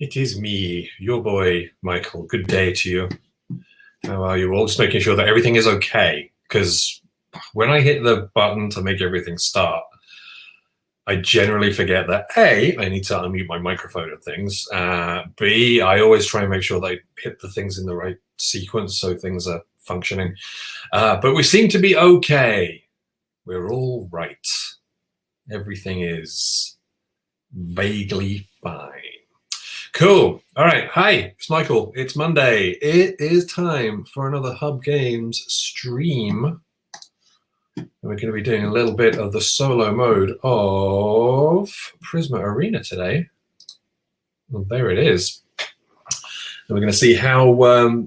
It is me, your boy, Michael. Good day to you. How are you all? Just making sure that everything is okay, because when I hit the button to make everything start, I generally forget that A, I need to unmute my microphone and things. B, I always try and make sure that I hit the things in the right sequence so things are functioning. But we seem to be okay. We're all right. Everything is vaguely fine. Cool. All right. Hi, it's Michael. It's Monday. It is time for another Hub Games stream. And we're going to be doing a little bit of the solo mode of Prisma Arena today. Well, there it is. And we're going to see how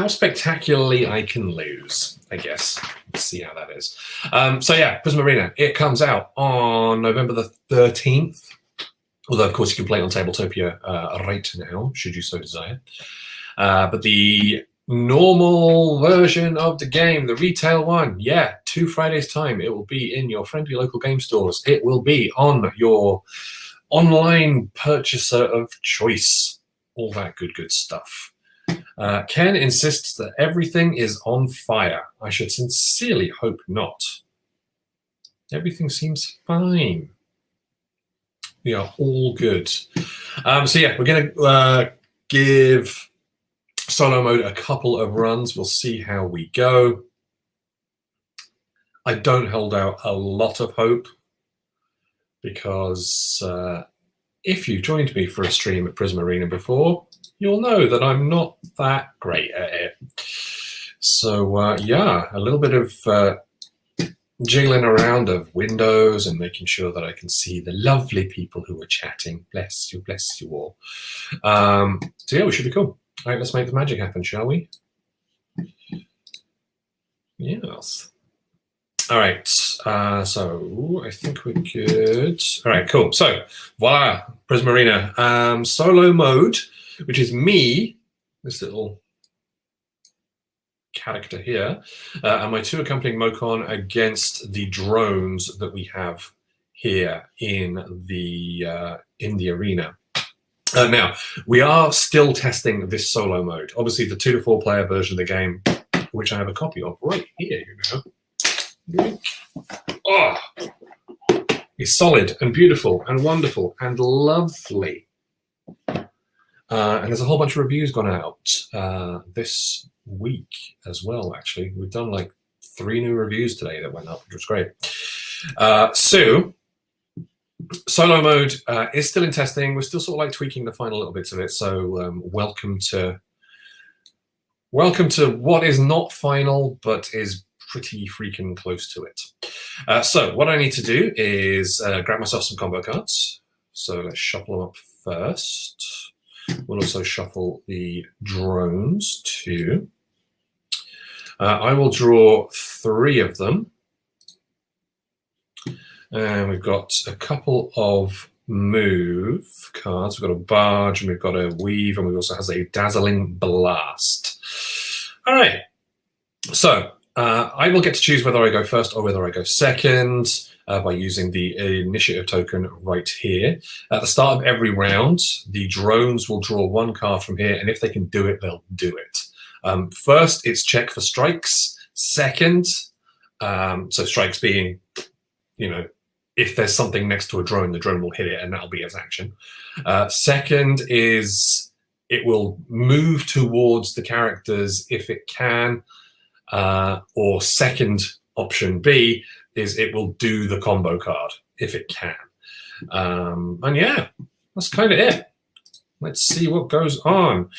spectacularly I can lose, I guess. Let's see how that is. So yeah, Prisma Arena. It comes out on November the 13th. Although, of course, you can play it on Tabletopia right now, should you so desire. But the normal version of the game, the retail one, yeah, 2 Fridays' time, it will be in your friendly local game stores. It will be on your online purchaser of choice. All that good stuff. Ken insists that everything is on fire. I should sincerely hope not. Everything seems fine. We are all good. So yeah, we're going to give solo mode a couple of runs. We'll see how we go. I don't hold out a lot of hope because if you've joined me for a stream at Prisma Arena before, you'll know that I'm not that great at it. So yeah, a little bit of jiggling around of windows and making sure that I can see the lovely people who are chatting. Bless you all. So yeah, we should be cool. All right, let's make the magic happen, shall we? Yes. All right, so I think we're good. All right, cool. So voila, Prisma Arena. Solo mode, which is me, this little character here, and my 2 accompanying Mocon against the drones that we have here in the arena. Now, we are still testing this solo mode. Obviously, the 2 to 4 player version of the game, which I have a copy of right here, you know. Oh, it's solid and beautiful and wonderful and lovely. And there's a whole bunch of reviews gone out this week as well, actually. We've done like 3 new reviews today that went up, which was great. So solo mode is still in testing. We're still sort of like tweaking the final little bits of it. So welcome to what is not final, but is pretty freaking close to it. So what I need to do is grab myself some combo cards. So let's shuffle them up first. We'll also shuffle the drones too. I will draw 3 of them. And we've got a couple of move cards. We've got a barge and we've got a weave, and we also have a dazzling blast. All right. So I will get to choose whether I go first or whether I go second by using the initiative token right here. At the start of every round, the drones will draw 1 card from here, and if they can do it, they'll do it. First, it's check for strikes. Second, so strikes being, you know, if there's something next to a drone, the drone will hit it, and that'll be its action. Second is it will move towards the characters if it can. Or second option B is it will do the combo card if it can. And yeah, that's kind of it. Let's see what goes on.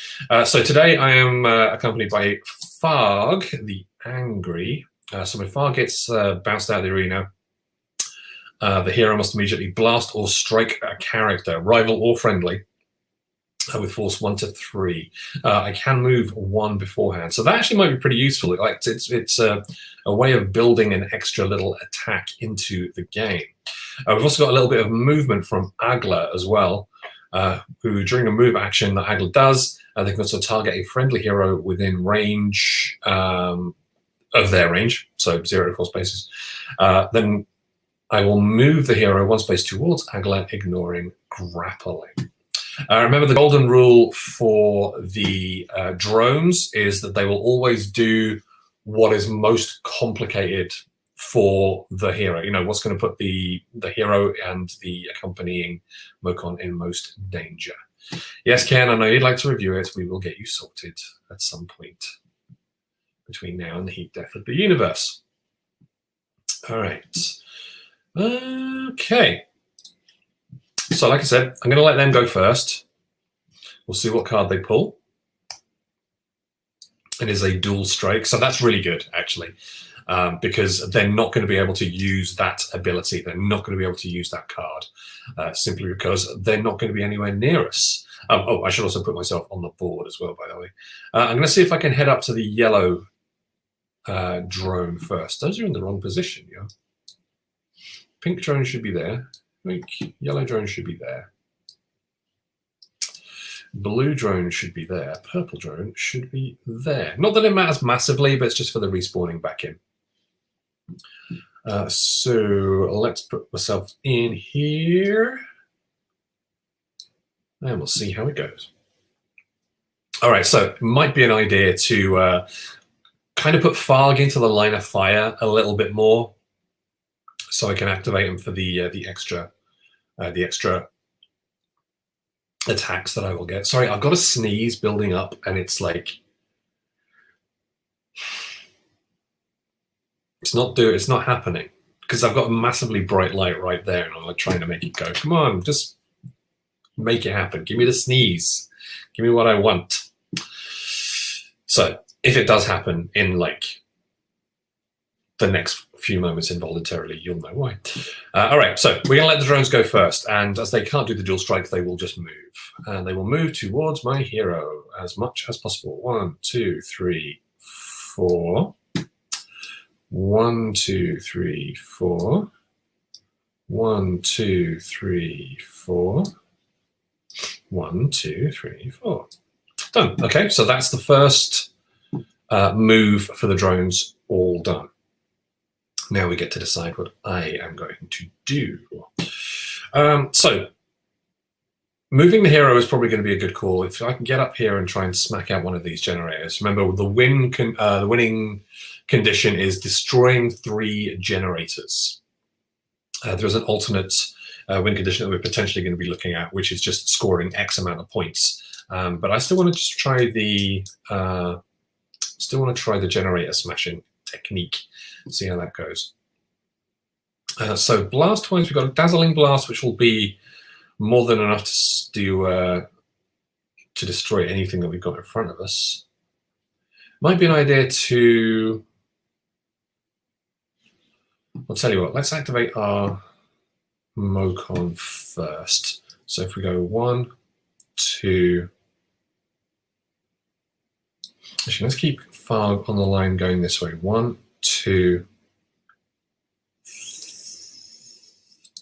So today I am accompanied by Farg, the Angry. So when Farg gets bounced out of the arena, the hero must immediately blast or strike a character, rival or friendly, with force 1 to 3. I can move 1 beforehand, so that actually might be pretty useful. Like it's a way of building an extra little attack into the game. We've also got a little bit of movement from Agla as well, who during a move action that Agla does, they can also target a friendly hero within range of their range, so 0 to 4 spaces. Then I will move the hero 1 space towards Agla, ignoring grappling. Remember, the golden rule for the drones is that they will always do what is most complicated for the hero. You know, what's going to put the hero and the accompanying Mokon in most danger. Yes, Ken, I know you'd like to review it. We will get you sorted at some point between now and the heat death of the universe. All right. Okay. So like I said, I'm going to let them go first. We'll see what card they pull. It is a dual strike. So that's really good, actually, because they're not going to be able to use that ability. They're not going to be able to use that card simply because they're not going to be anywhere near us. Oh, I should also put myself on the board as well, by the way. I'm going to see if I can head up to the yellow drone first. Those are in the wrong position, yeah. Pink drone should be there. Pink, yellow drone should be there. Blue drone should be there. Purple drone should be there. Not that it matters massively, but it's just for the respawning back in. So let's put myself in here. And we'll see how it goes. All right, so it might be an idea to kind of put Farg into the line of fire a little bit more, so I can activate him for the extra attacks that I will get. Sorry, I've got a sneeze building up, and it's like it's not happening because I've got a massively bright light right there, and I'm like trying to make it go. Come on, just make it happen. Give me the sneeze. Give me what I want. So if it does happen in like the next few moments involuntarily, you'll know why. All right, so we're going to let the drones go first, and as they can't do the dual strike, they will just move. And they will move towards my hero as much as possible. 1, 2, 3, 4. 1, 2, 3, 4. 1, 2, 3, 4. 1, 2, 3, 4. Done. Okay, so that's the first move for the drones all done. Now we get to decide what I am going to do. So moving the hero is probably going to be a good call. If I can get up here and try and smack out one of these generators. Remember, the winning condition is destroying 3 generators. There's an alternate win condition that we're potentially going to be looking at, which is just scoring X amount of points. But I still want to just try the generator smashing technique. See how that goes. So blast-wise, we've got a dazzling blast, which will be more than enough to destroy anything that we've got in front of us. Might be an idea to. I'll tell you what. Let's activate our Mokon first. So if we go 1, 2. Actually, let's keep Farg on the line going this way. 1, 2.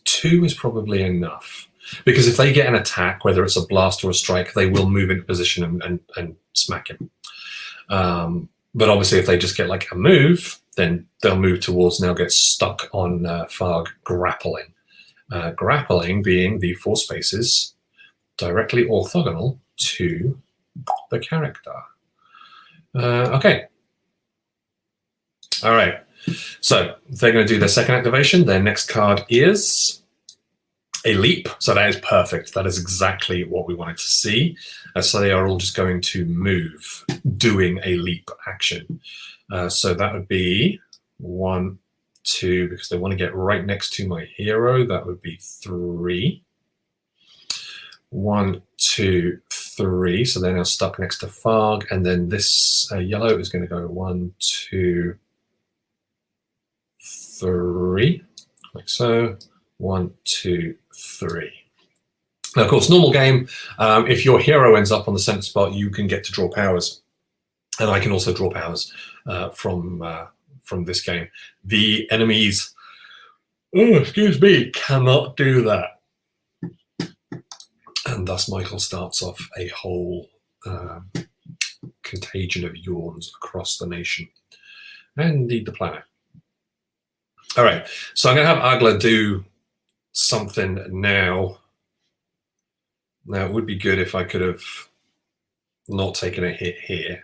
2 is probably enough. Because if they get an attack, whether it's a blast or a strike, they will move into position and smack him. But obviously, if they just get like a move, then they'll move towards, now get stuck on Farg grappling. Grappling being the 4 spaces directly orthogonal to the character. Okay. All right. So they're going to do their second activation. Their next card is a leap. So that is perfect. That is exactly what we wanted to see. So they are all just going to move, doing a leap action. So that would be 1, 2, because they want to get right next to my hero. That would be 3. 1, 2, 3. So they're now stuck next to Farg. And then this yellow is going to go 1, 2, 3, like so. 1, 2, 3. Now, of course, normal game, if your hero ends up on the center spot, you can get to draw powers. And I can also draw powers from this game. The enemies, cannot do that. And thus Michael starts off a whole contagion of yawns across the nation. And indeed the planet. All right, so I'm going to have Agla do something now Now, it would be good if I could have not taken a hit here,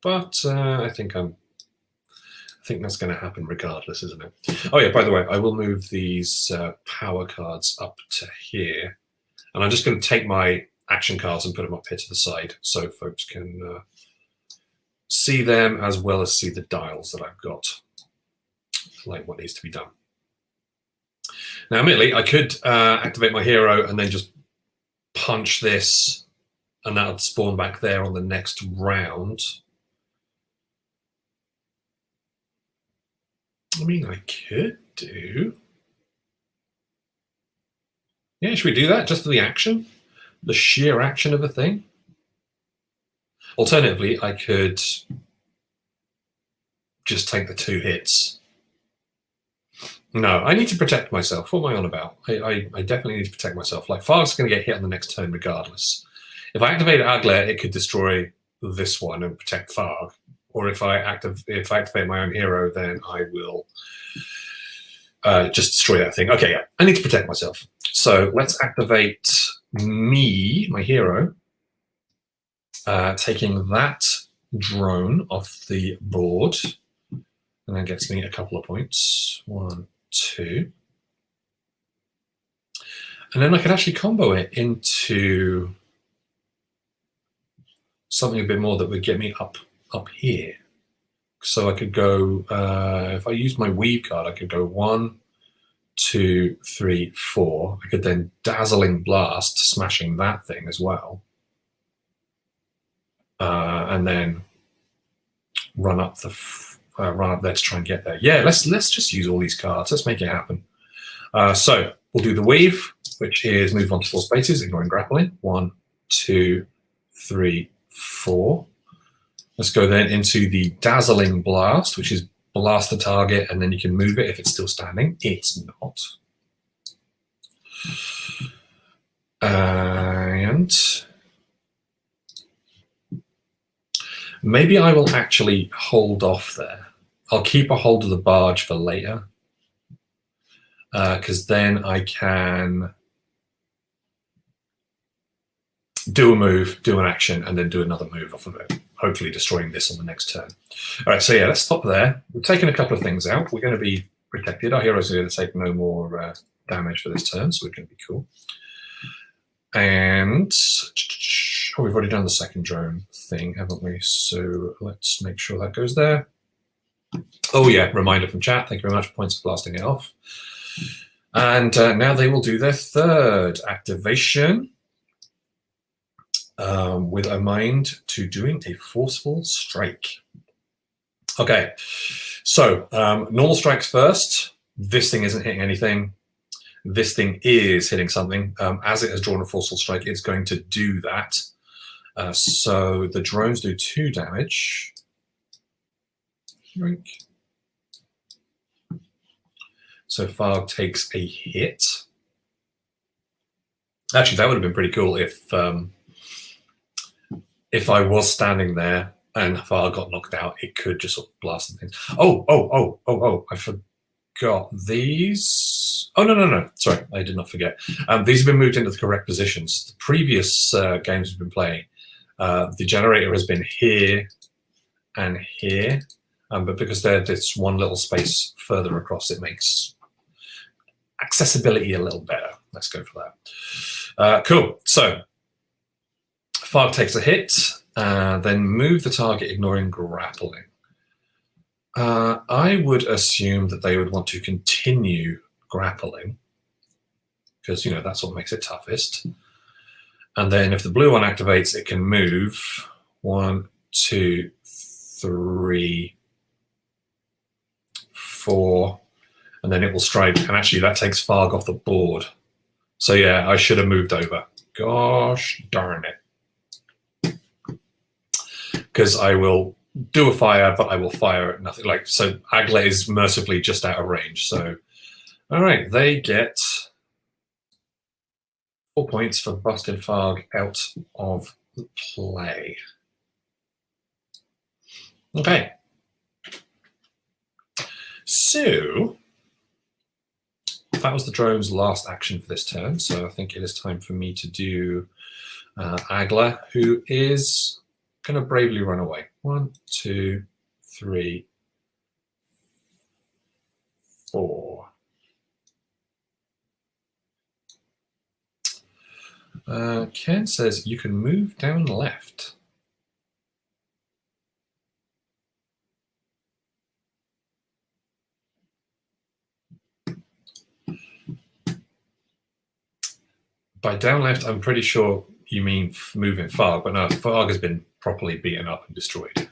but I think that's going to happen regardless, isn't it? Oh yeah, by the way, I will move these power cards up to here, and I'm just going to take my action cards and put them up here to the side so folks can see them as well as see the dials that I've got, like what needs to be done. Now, admittedly, I could activate my hero and then just punch this, and that would spawn back there on the next round. I mean, I could do... Yeah, should we do that just for the action? The sheer action of a thing? Alternatively, I could just take the 2 hits. No, I need to protect myself. What am I on about? I definitely need to protect myself. Like, Farg's going to get hit on the next turn regardless. If I activate Agler, it could destroy this one and protect Farg. Or if I activate my own hero, then I will just destroy that thing. Okay, yeah, I need to protect myself. So let's activate my hero, taking that drone off the board, and that gets me a couple of points. 1, 2. And then I could actually combo it into something a bit more that would get me up here. So I could go, if I used my weave card, I could go 1, 2, 3, 4. I could then Dazzling Blast, smashing that thing as well. And then run up there to try and get there. Yeah, let's just use all these cards. Let's make it happen. So we'll do the weave, which is move on to 4 spaces, ignoring grappling. 1, 2, 3, 4. Let's go then into the Dazzling Blast, which is blast the target, and then you can move it if it's still standing. It's not. And maybe I will actually hold off there. I'll keep a hold of the barge for later, because then I can do a move, do an action, and then do another move off of it, hopefully destroying this on the next turn. All right, so yeah, let's stop there. We've taken a couple of things out. We're going to be protected. Our heroes are going to take no more damage for this turn, so we're going to be cool. And we've already done the second drone thing, haven't we? So let's make sure that goes there. Oh yeah, reminder from chat. Thank you very much. Points for blasting it off. And now they will do their third activation. With a mind to doing a forceful strike. Okay, so normal strikes first. This thing isn't hitting anything. This thing is hitting something. As it has drawn a forceful strike, it's going to do that. So the drones do 2 damage. Shrink. So Farg takes a hit. Actually, that would have been pretty cool if I was standing there and Farg got knocked out, it could just sort of blast the things. Oh, I forgot these. Oh, no. Sorry, I did not forget. These have been moved into the correct positions. The previous games we've been playing, the generator has been here and here, but because they're this one little space further across, it makes accessibility a little better. Let's go for that. Cool. So Farg takes a hit, then move the target, ignoring grappling. I would assume that they would want to continue grappling, because, that's what makes it toughest. And then if the blue one activates, it can move 1, 2, 3, 4, and then it will strike. And actually, that takes Farg off the board. So yeah, I should have moved over. Gosh darn it. Because I will do a fire, but I will fire at nothing. So Agler is mercifully just out of range. So, all right, they get 4 points for busting Farg out of play. Okay. So That was the drone's last action for this turn, so I think it is time for me to do Agla, who is going to bravely run away. 1, 2, 3, 4. Ken says you can move down left. By down left, I'm pretty sure you mean moving Farg, but no, Farg has been properly beaten up and destroyed.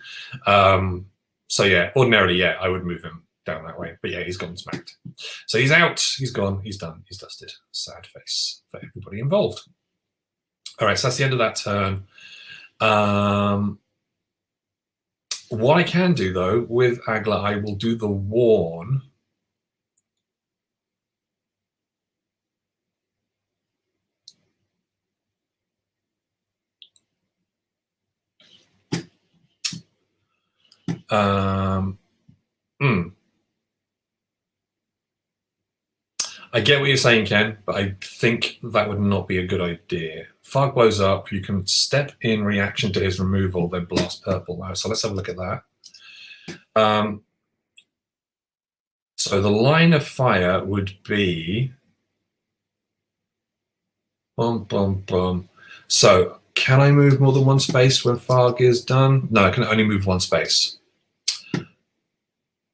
So yeah, ordinarily, yeah, I would move him down that way. But yeah, he's gotten smacked. So he's out, he's gone, he's done, he's dusted. Sad face for everybody involved. All right, so that's the end of that turn. What I can do, though, with Agla, I will do the Warn. I get what you're saying, Ken, but I think that would not be a good idea. Farg blows up, you can step in reaction to his removal, then blast purple now. So let's have a look at that. So the line of fire would be... Boom, boom, boom. So can I move more than one space when Farg is done? No, I can only move one space.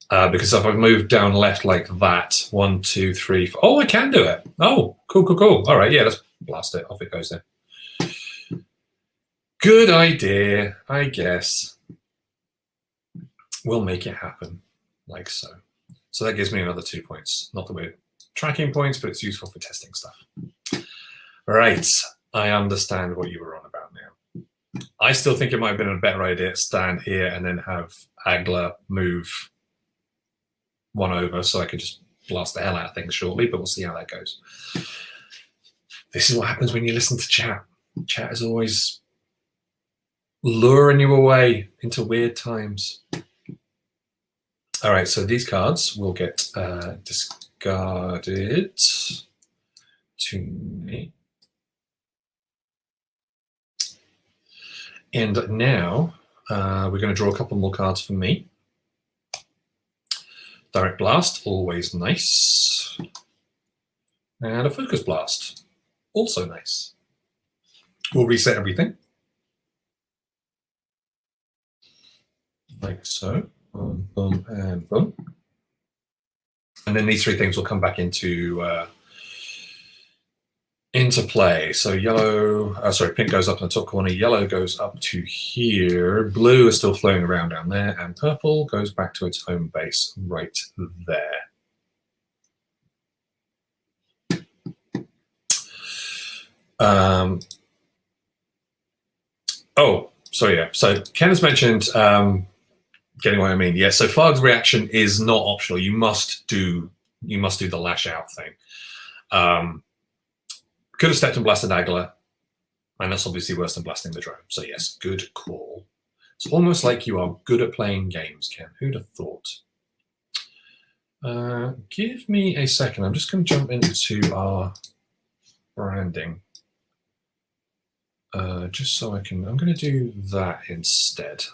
Because if I move down left like that, 1, 2, 3, 4. Oh, I can do it. Oh, cool, cool, cool. All right, yeah, let's blast it. Off it goes then. Good idea, I guess. We'll make it happen, like so. So that gives me another 2 points. Not that we're tracking points, but it's useful for testing stuff. Right, I understand what you were on about now. I still think it might have been a better idea to stand here and then have Agla move one over so I could just blast the hell out of things shortly, but we'll see how that goes. This is what happens when you listen to chat. Chat is always luring you away into weird times. All right, so these cards will get discarded to me. And now we're going to draw a couple more cards for me. Direct Blast, always nice. And a Focus Blast, also nice. We'll reset everything. Like so. Boom, boom, and boom. And then these 3 things will come back into play. So yellow, pink goes up in the top corner, yellow goes up to here, blue is still flowing around down there, and purple goes back to its home base right there. Oh, so yeah, so Ken has mentioned getting what I mean. Yeah, so Farg's reaction is not optional. You must do the lash out thing. Could have stepped and blasted Agla, and that's obviously worse than blasting the drone. So yes, good call. It's almost like you are good at playing games, Ken. Who'd have thought? Give me a second. I'm just going to jump into our branding. Just so I can... I'm going to do that instead.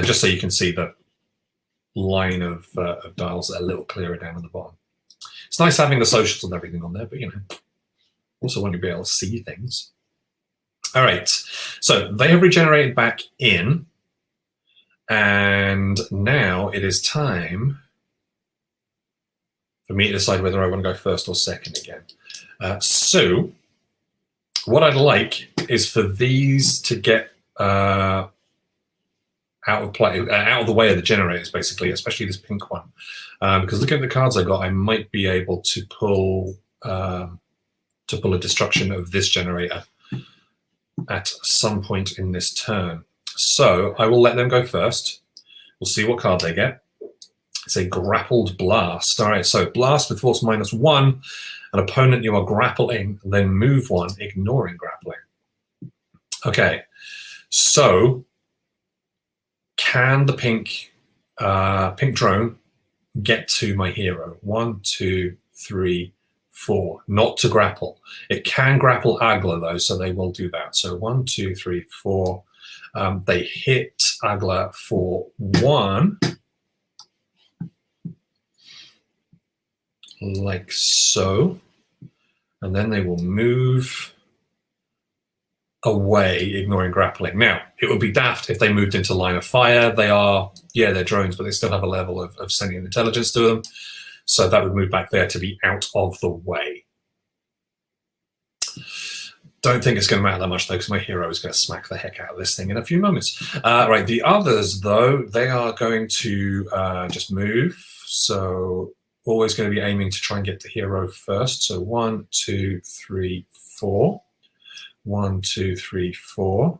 Just so you can see the line of dials a little clearer down at the bottom. It's nice having the socials and everything on there, but, you know, also want to be able to see things. All right, so they have regenerated back in, and now it is time for me to decide whether I want to go first or second again. So what I'd like is for these to get out of play, out of the way of the generators, basically, especially this pink one. Because looking at the cards I got, I might be able to pull a destruction of this generator at some point in this turn. So I will let them go first. We'll see what card they get. It's a grappled blast. All right, so blast with force -1. An opponent you are grappling, then move 1, ignoring grappling. Okay, so can the pink drone get to my hero? 1, 2, 3, 4. Not to grapple. It can grapple Agla though, so they will do that. So 1, 2, 3, 4. They hit Agla for 1, like so, and then they will move away, ignoring grappling. Now, it would be daft if they moved into line of fire. They are, yeah, they're drones, but they still have a level of sentient intelligence to them. So that would move back there to be out of the way. Don't think it's going to matter that much, though, because my hero is going to smack the heck out of this thing in a few moments. Right, the others, though, they are going to just move. So always going to be aiming to try and get the hero first. So 1, 2, 3, 4. 1, 2, 3, 4.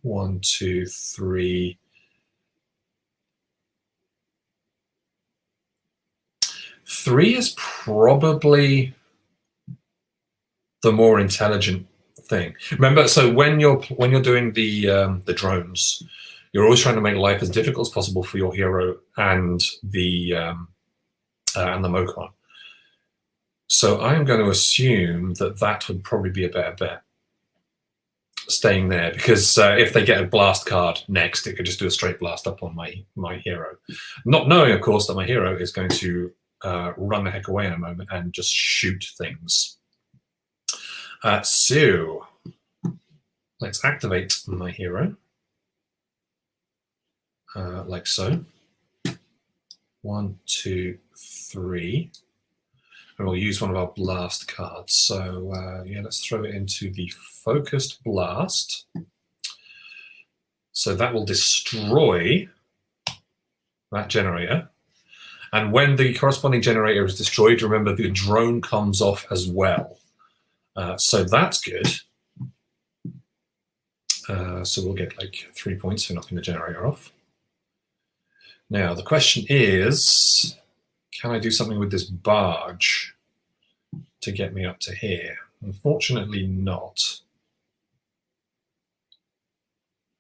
1, 2, 3. 3 is probably the more intelligent thing. Remember, so when you're doing the drones, you're always trying to make life as difficult as possible for your hero and the Mokon. So I'm going to assume that that would probably be a better bet, staying there, because if they get a blast card next, it could just do a straight blast up on my hero, not knowing, of course, that my hero is going to run the heck away in a moment and just shoot things. So let's activate my hero, like so. 1, 2, 3. And we'll use one of our blast cards. So yeah, let's throw it into the focused blast. So that will destroy that generator. And when the corresponding generator is destroyed, remember the drone comes off as well. So that's good. So we'll get like 3 points for knocking the generator off. Now the question is, can I do something with this barge to get me up to here? Unfortunately not.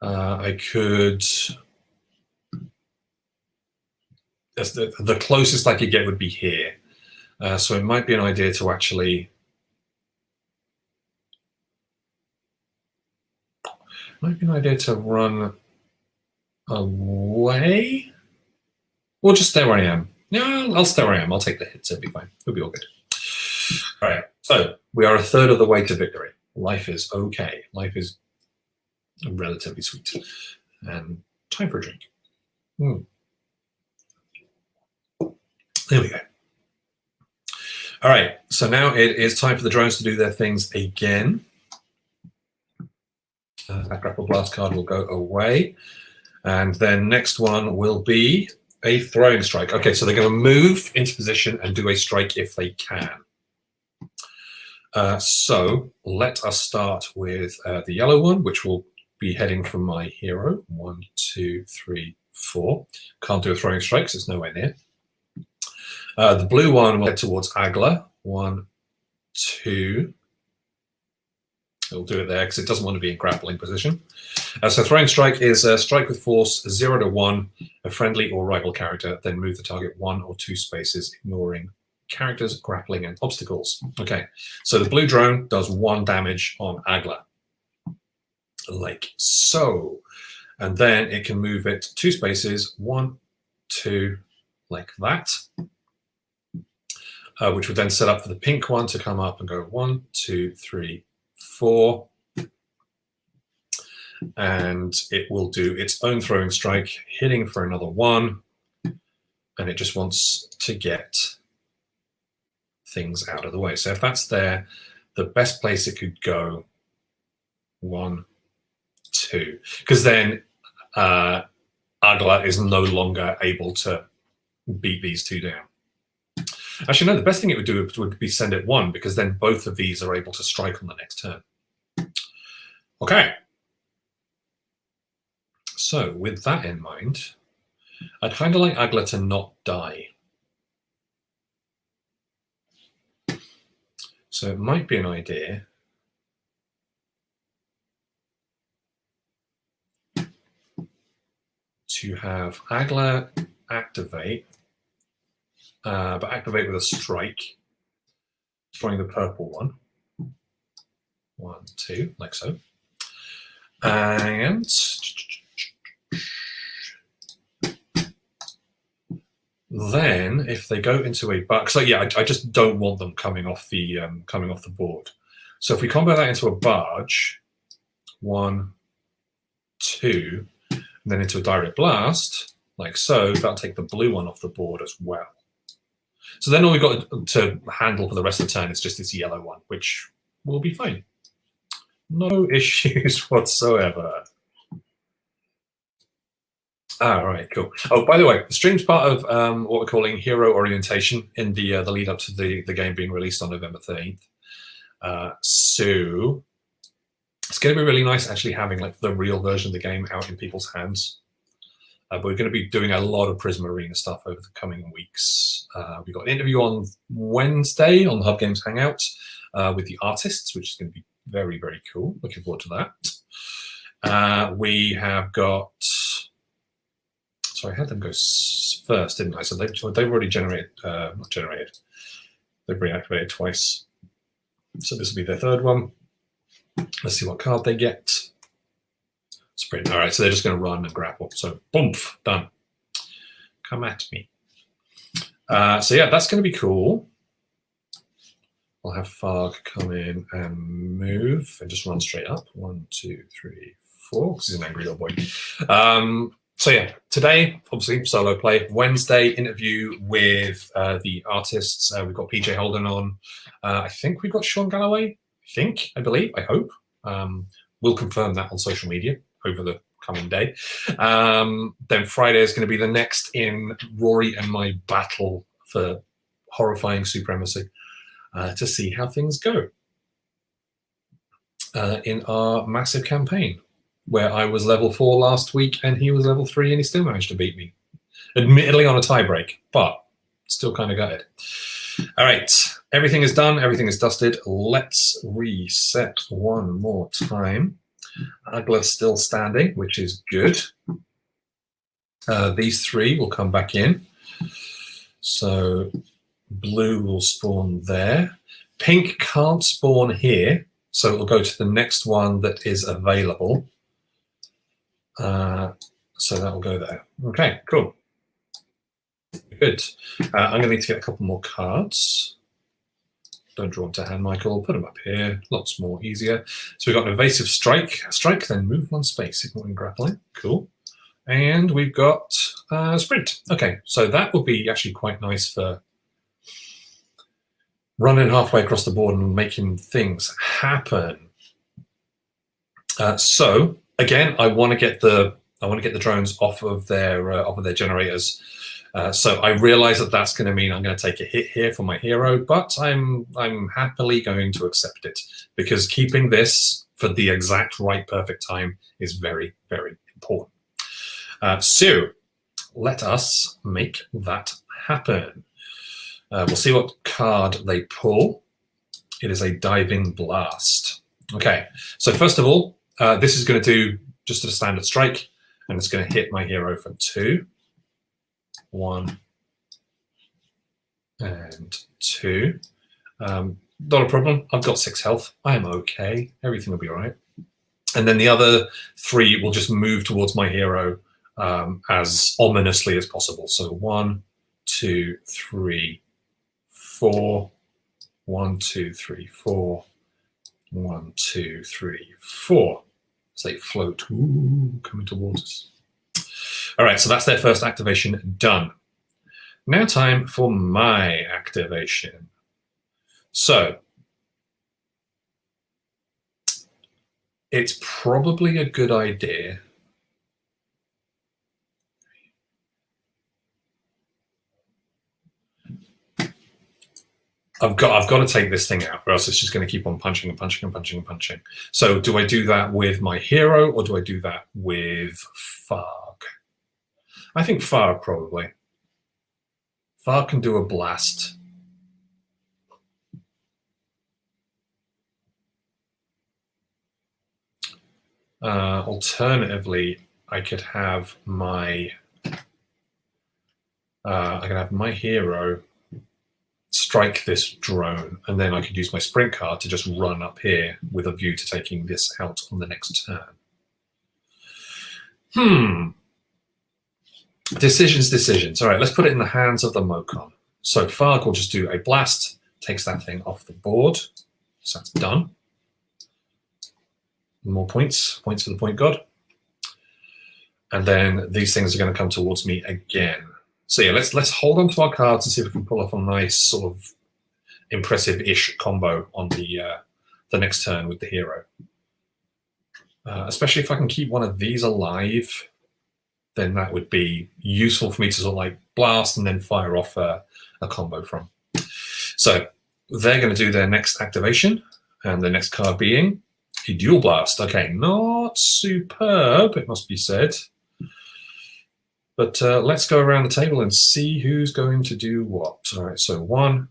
I could... The closest I could get would be here. So it might be an idea to actually... Might be an idea to run away? Or just stay where I am. Yeah, I'll stay where I am. I'll take the hits. It'll be fine. It'll be all good. All right. So we are a third of the way to victory. Life is okay. Life is relatively sweet. And time for a drink. There we go. All right. So now it is time for the drones to do their things again. That grapple blast card will go away. And then next one will be a throwing strike. Okay, so they're going to move into position and do a strike if they can. So let us start with the yellow one, which will be heading from my hero. 1, 2, 3, 4. Can't do a throwing strike because it's nowhere near. The blue one will head towards Agla. 1, 2. It'll do it there because it doesn't want to be in grappling position. So throwing strike is a strike with force 0 to 1, a friendly or rival character, then move the target 1 or 2 spaces, ignoring characters, grappling, and obstacles. Okay, so the blue drone does 1 damage on Agla, like so. And then it can move it 2 spaces, 1, 2, like that, which would then set up for the pink one to come up and go 1, 2, 3, 4, and it will do its own throwing strike, hitting for another 1, and it just wants to get things out of the way. So if that's there, the best place it could go, 1, 2, because then Agla is no longer able to beat these 2 down. Actually, no, the best thing it would do would be send it 1, because then both of these are able to strike on the next turn. Okay. So with that in mind, I'd kind of like Agla to not die. So it might be an idea to have Agla activate, but activate with a strike, destroying the purple one. 1, 2, like so. And then if they go into a barge, so yeah, I just don't want them coming off the board. So if we combo that into a barge, 1, 2, and then into a direct blast, like so, that'll take the blue one off the board as well. So then all we've got to handle for the rest of the turn is just this yellow one, which will be fine. No issues whatsoever. All right, cool. Oh, by the way, the stream's part of what we're calling hero orientation in the lead up to the game being released on November 13th. So it's going to be really nice actually having like the real version of the game out in people's hands. But we're going to be doing a lot of Prisma Arena stuff over the coming weeks. We've got an interview on Wednesday on the Hub Games Hangout with the artists, which is going to be very, very cool. Looking forward to that. We have got... Sorry, I had them go first, didn't I? So they've already generated... not generated. They've reactivated twice. So this will be their third one. Let's see what card they get. Sprint. All right, so they're just going to run and grapple. So, boom, done. Come at me. So, yeah, that's going to be cool. I'll have Farg come in and move and just run straight up. 1, 2, 3, 4, because he's an angry little boy. So, yeah, today, obviously, solo play. Wednesday, interview with the artists. We've got PJ Holden on. I think we've got Sean Galloway. I believe, I hope. We'll confirm that on social media over the coming day. Then Friday is going to be the next in Rory and my battle for horrifying supremacy to see how things go in our massive campaign, where I was level 4 last week and he was level 3 and he still managed to beat me. Admittedly on a tie break, but still kind of gutted. All right, everything is done. Everything is dusted. Let's reset one more time. Agla's still standing, which is good. These 3 will come back in. So blue will spawn there. Pink can't spawn here, so it will go to the next one that is available. So that will go there. Okay, cool. Good. I'm going to need to get a couple more cards. Don't draw them to hand, Michael. Put them up here. Lots more easier. So we've got an evasive strike. Strike, then move 1 space, ignoring grappling. Cool. And we've got sprint. Okay, so that would be actually quite nice for running halfway across the board and making things happen. So again, I want to get the drones off of their generators. So I realize that that's going to mean I'm going to take a hit here for my hero, but I'm happily going to accept it, because keeping this for the exact right perfect time is very, very important. So let us make that happen. We'll see what card they pull. It is a diving blast. Okay, so first of all, this is going to do just a standard strike, and it's going to hit my hero for 2. 1 and 2. Not a problem. I've got 6 health. I'm okay. Everything will be all right. And then the other 3 will just move towards my hero as ominously as possible. So 1, 2, 3, 4. 1, 2, 3, 4. 1, 2, 3, 4. So they float, coming towards us. All right, so that's their first activation done. Now time for my activation. So it's probably a good idea I've got to take this thing out, or else it's just going to keep on punching and punching and punching and punching. So do I do that with my hero, or do I do that with Farg? I think Farg probably. Farg can do a blast. Alternatively, I could have my hero strike this drone, and then I could use my sprint card to just run up here with a view to taking this out on the next turn. Decisions. All right, let's put it in the hands of the Mocon. So Farg will just do a blast, takes that thing off the board. So that's done. More points for the point god. And then these things are going to come towards me again. So yeah, let's hold on to our cards and see if we can pull off a nice sort of impressive-ish combo on the next turn with the hero. Especially if I can keep one of these alive, then that would be useful for me to sort of like blast and then fire off a combo from. So they're going to do their next activation, and the next card being a dual blast. Okay, not superb, it must be said. But let's go around the table and see who's going to do what. All right, so 1,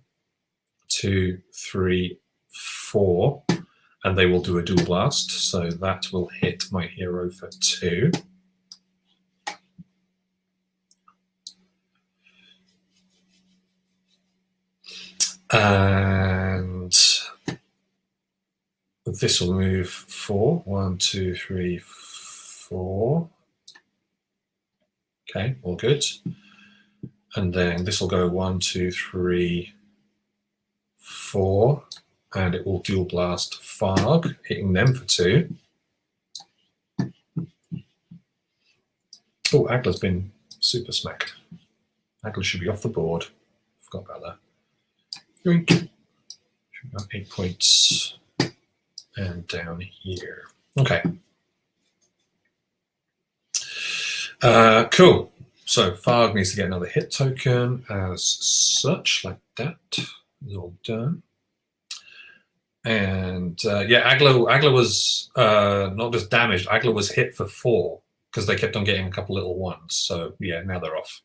2, 3, 4, and they will do a dual blast. So that will hit my hero for 2. And this will move 4. 1, 2, 3, 4. Okay, all good. And then this will go 1, 2, 3, 4, and it will dual blast Farg, hitting them for 2. Oh, Agla's been super smacked. Agla should be off the board. Forgot about that. Yoink. Should be about 8 points. And down here. Okay. Cool. So Farg needs to get another hit token as such, like that. It's all done. And yeah, Agla was not just damaged, Agla was hit for 4 because they kept on getting a couple little ones. So yeah, now they're off.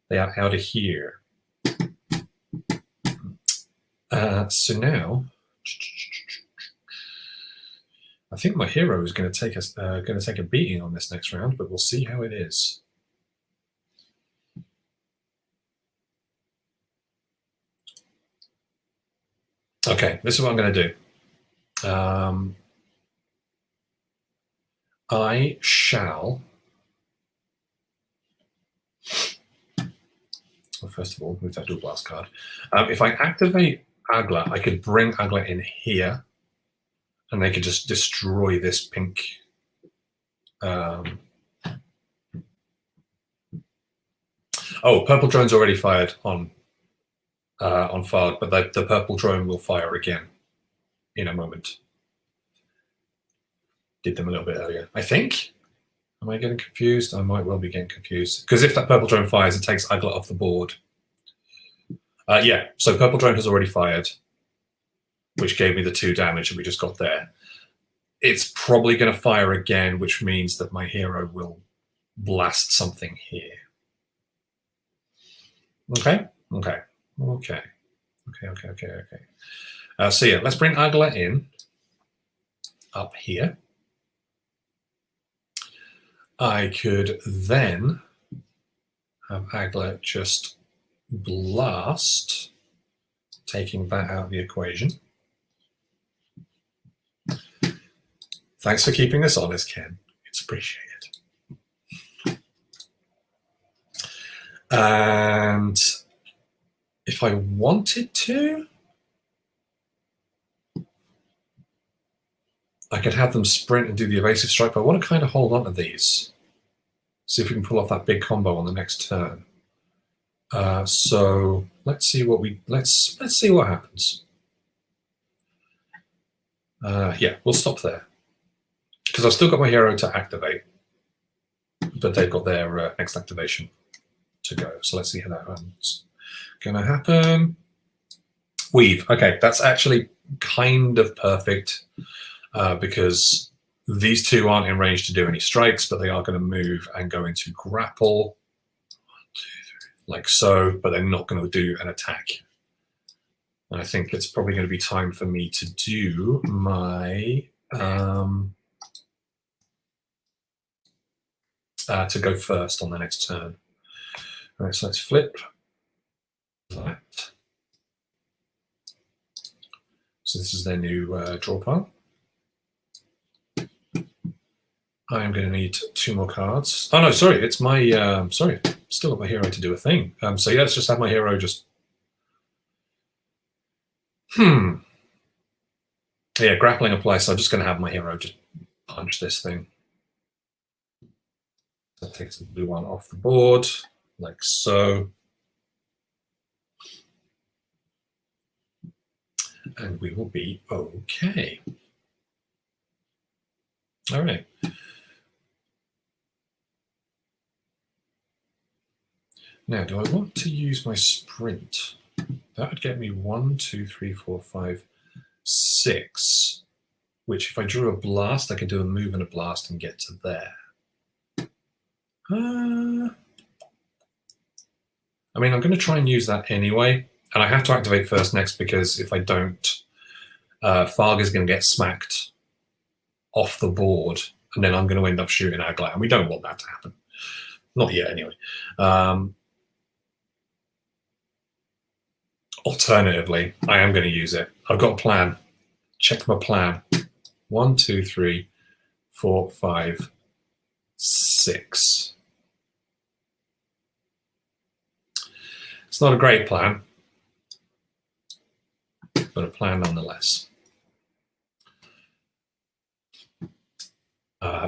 They are out of here. So now, I think my hero is going to take a beating on this next round, but we'll see how it is. Okay, this is what I'm going to do. I shall. Well, first of all, move that dual blast card. If I activate Agla, I could bring Agla in here, and they could just destroy this pink. Oh, purple drone's already fired on Farg, but the purple drone will fire again in a moment. Did them a little bit earlier, I think. Am I getting confused? I might well be getting confused. Because if that purple drone fires, it takes Agla off the board. Yeah, so purple drone has already fired, which gave me the 2 damage that we just got there. It's probably going to fire again, which means that my hero will blast something here. Okay. So yeah, let's bring Agla in up here. I could then have Agla just blast, taking that out of the equation. Thanks for keeping us honest, Ken. It's appreciated. And if I wanted to, I could have them sprint and do the evasive strike, but I want to kind of hold on to these. See if we can pull off that big combo on the next turn. So let's see what let's see what happens. Yeah, we'll stop there because I've still got my hero to activate, but they've got their next activation to go. So let's see how that runs. Gonna happen. Weave. Okay, that's actually kind of perfect because these 2 aren't in range to do any strikes, but they are going to move and go into grapple, 1, 2, 3, like so, but they're not going to do an attack. And I think it's probably going to be time for me to do my to go first on the next turn. All right, so let's flip that. So this is their new draw pile. I'm going to need 2 more cards. Oh no, sorry, it's my sorry, still got my hero to do a thing. So yeah, let's just have my hero just. Yeah, grappling applies. So I'm just going to have my hero just punch this thing. That takes the blue one off the board, like so. And we will be okay. All right. Now, do I want to use my sprint? That would get me 1, 2, 3, 4, 5, 6. Which, if I drew a blast, I could do a move and a blast and get to there. I mean, I'm going to try and use that anyway. And I have to activate first next because if I don't, Farg is going to get smacked off the board. And then I'm going to end up shooting Agla. And we don't want that to happen. Not yet, anyway. Alternatively, I am going to use it. I've got a plan. Check my plan. 1, 2, 3, 4, 5, 6. It's not a great plan, but a plan nonetheless.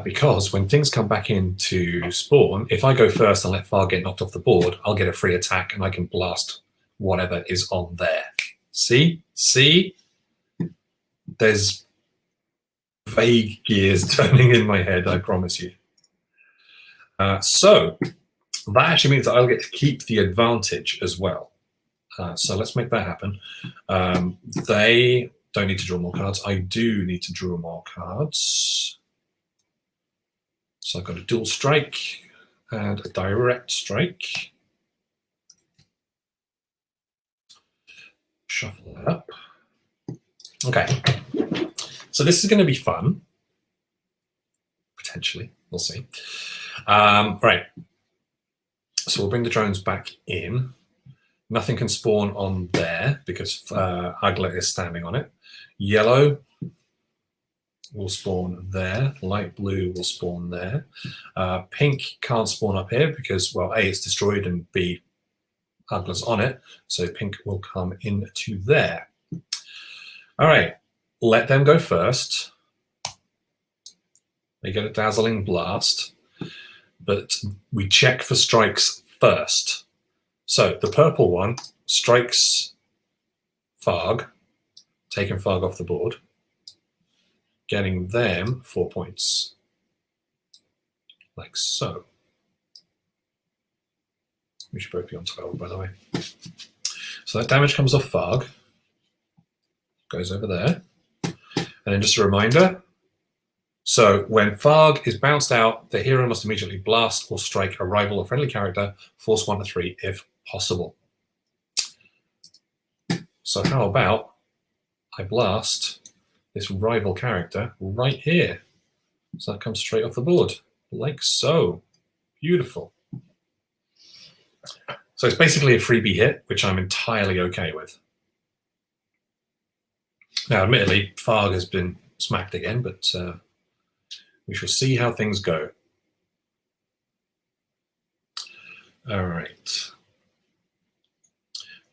Because when things come back into spawn, if I go first and let Far get knocked off the board, I'll get a free attack and I can blast whatever is on there. See? See? There's vague gears turning in my head, I promise you. So that actually means that I'll get to keep the advantage as well. So let's make that happen. They don't need to draw more cards. I do need to draw more cards. So I've got a dual strike and a direct strike. Shuffle that up. Okay. So this is going to be fun. Potentially. We'll see. Right. So we'll bring the drones back in. Nothing can spawn on there because Agla is standing on it. Yellow will spawn there. Light blue will spawn there. Pink can't spawn up here because, well, A, it's destroyed, and B, Agla's on it. So pink will come into there. All right. Let them go first. They get a dazzling blast. But we check for strikes first. So the purple one strikes Farg, taking Farg off the board, getting them 4 points, like so. We should both be on 12, by the way. So that damage comes off Farg, goes over there. And then just a reminder, so when Farg is bounced out, the hero must immediately blast or strike a rival or friendly character, force 1 to 3 if possible. So how about I blast this rival character right here? So that comes straight off the board, like so. Beautiful. So it's basically a freebie hit, which I'm entirely okay with. Now, admittedly, Farg has been smacked again, but we shall see how things go. All right.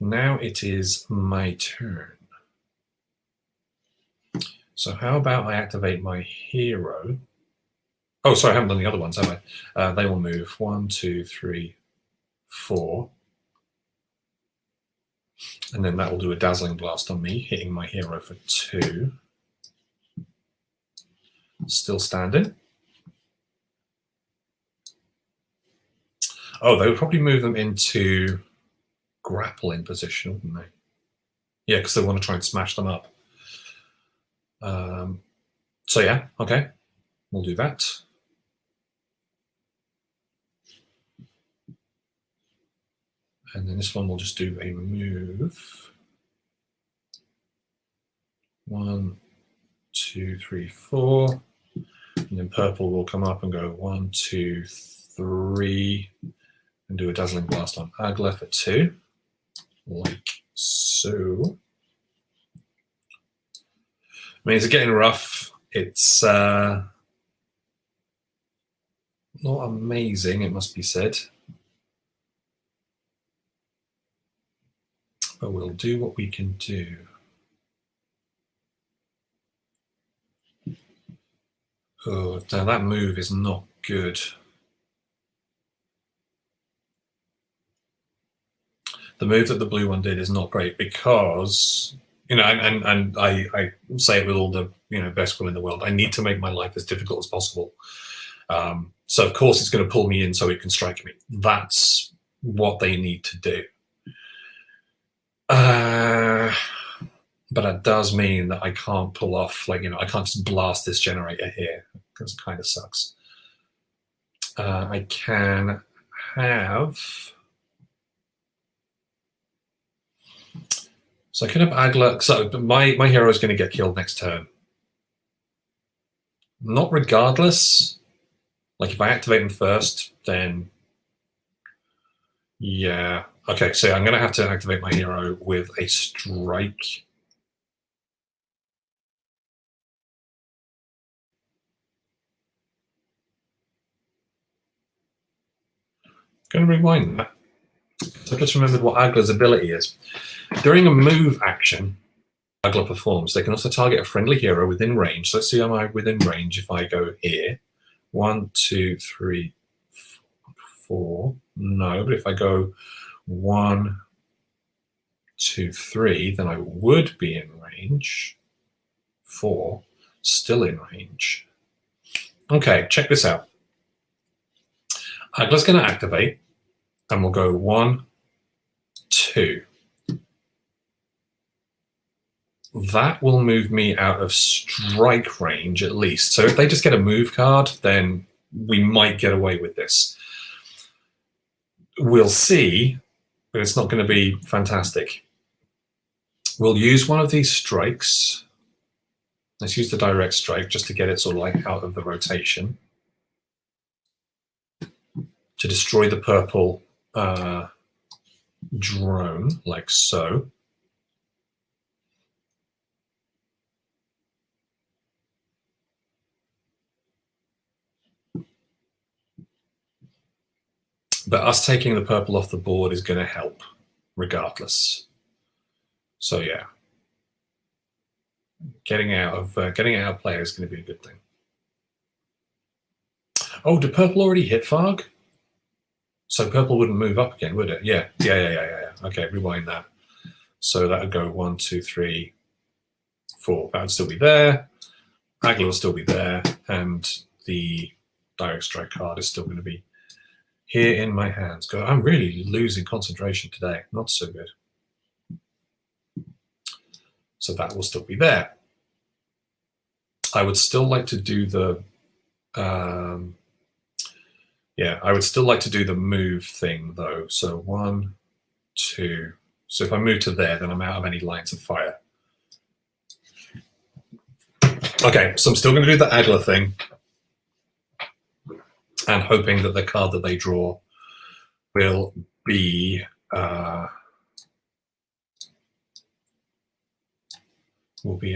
Now it is my turn. So how about I activate my hero? Oh, sorry, I haven't done the other ones, have I? They will move 1, 2, 3, 4. And then that will do a dazzling blast on me, hitting my hero for 2. Still standing. Oh, they would probably move them into grappling position, wouldn't they? Yeah, because they want to try and smash them up. So yeah, okay, we'll do that. And then this one will just do a move. 1, 2, 3, 4. And then purple will come up and go 1, 2, 3, and do a dazzling blast on Agla for 2, like so. mean, it's getting rough. It's not amazing, it must be said. But we'll do what we can do. Oh, now that move is not good. The move that the blue one did is not great because, you know, and I say it with all the, you know, best will in the world. I need to make my life as difficult as possible. So of course it's going to pull me in so it can strike me. That's what they need to do. But it does mean that I can't pull off, like, you know, I can't just blast this generator here, because it kind of sucks. I can have... So I can have Agla. So my hero is going to get killed next turn. Not regardless. Like, if I activate him first, then... Yeah. Okay, so I'm going to have to activate my hero with a strike. I'm going to rewind that. So I just remembered what Agla's ability is. During a move action Agla performs, they can also target a friendly hero within range. So let's see, am I within range if I go here? 1, 2, 3, 4. No, but if I go 1, 2, 3, then I would be in range. 4, still in range. Okay, check this out. Agla's going to activate, and we'll go 1, 2. That will move me out of strike range at least. So if they just get a move card, then we might get away with this. We'll see, but it's not going to be fantastic. We'll use one of these strikes. Let's use the direct strike just to get it sort of like out of the rotation, to destroy the purple drone, like so. But us taking the purple off the board is going to help, regardless. So yeah, getting out of play is going to be a good thing. Oh, did purple already hit Farg? So purple wouldn't move up again, would it? Yeah. Okay, rewind that. So that would go 1, 2, 3, 4. That would still be there. Agla will still be there, and the direct strike card is still going to be here in my hands. God, I'm really losing concentration today. Not so good. So that will still be there. I would still like to do the I would still like to do the move thing though. So 1, 2. So if I move to there, then I'm out of any lines of fire. Okay, so I'm still going to do the Agla thing, and hoping that the card that they draw will be a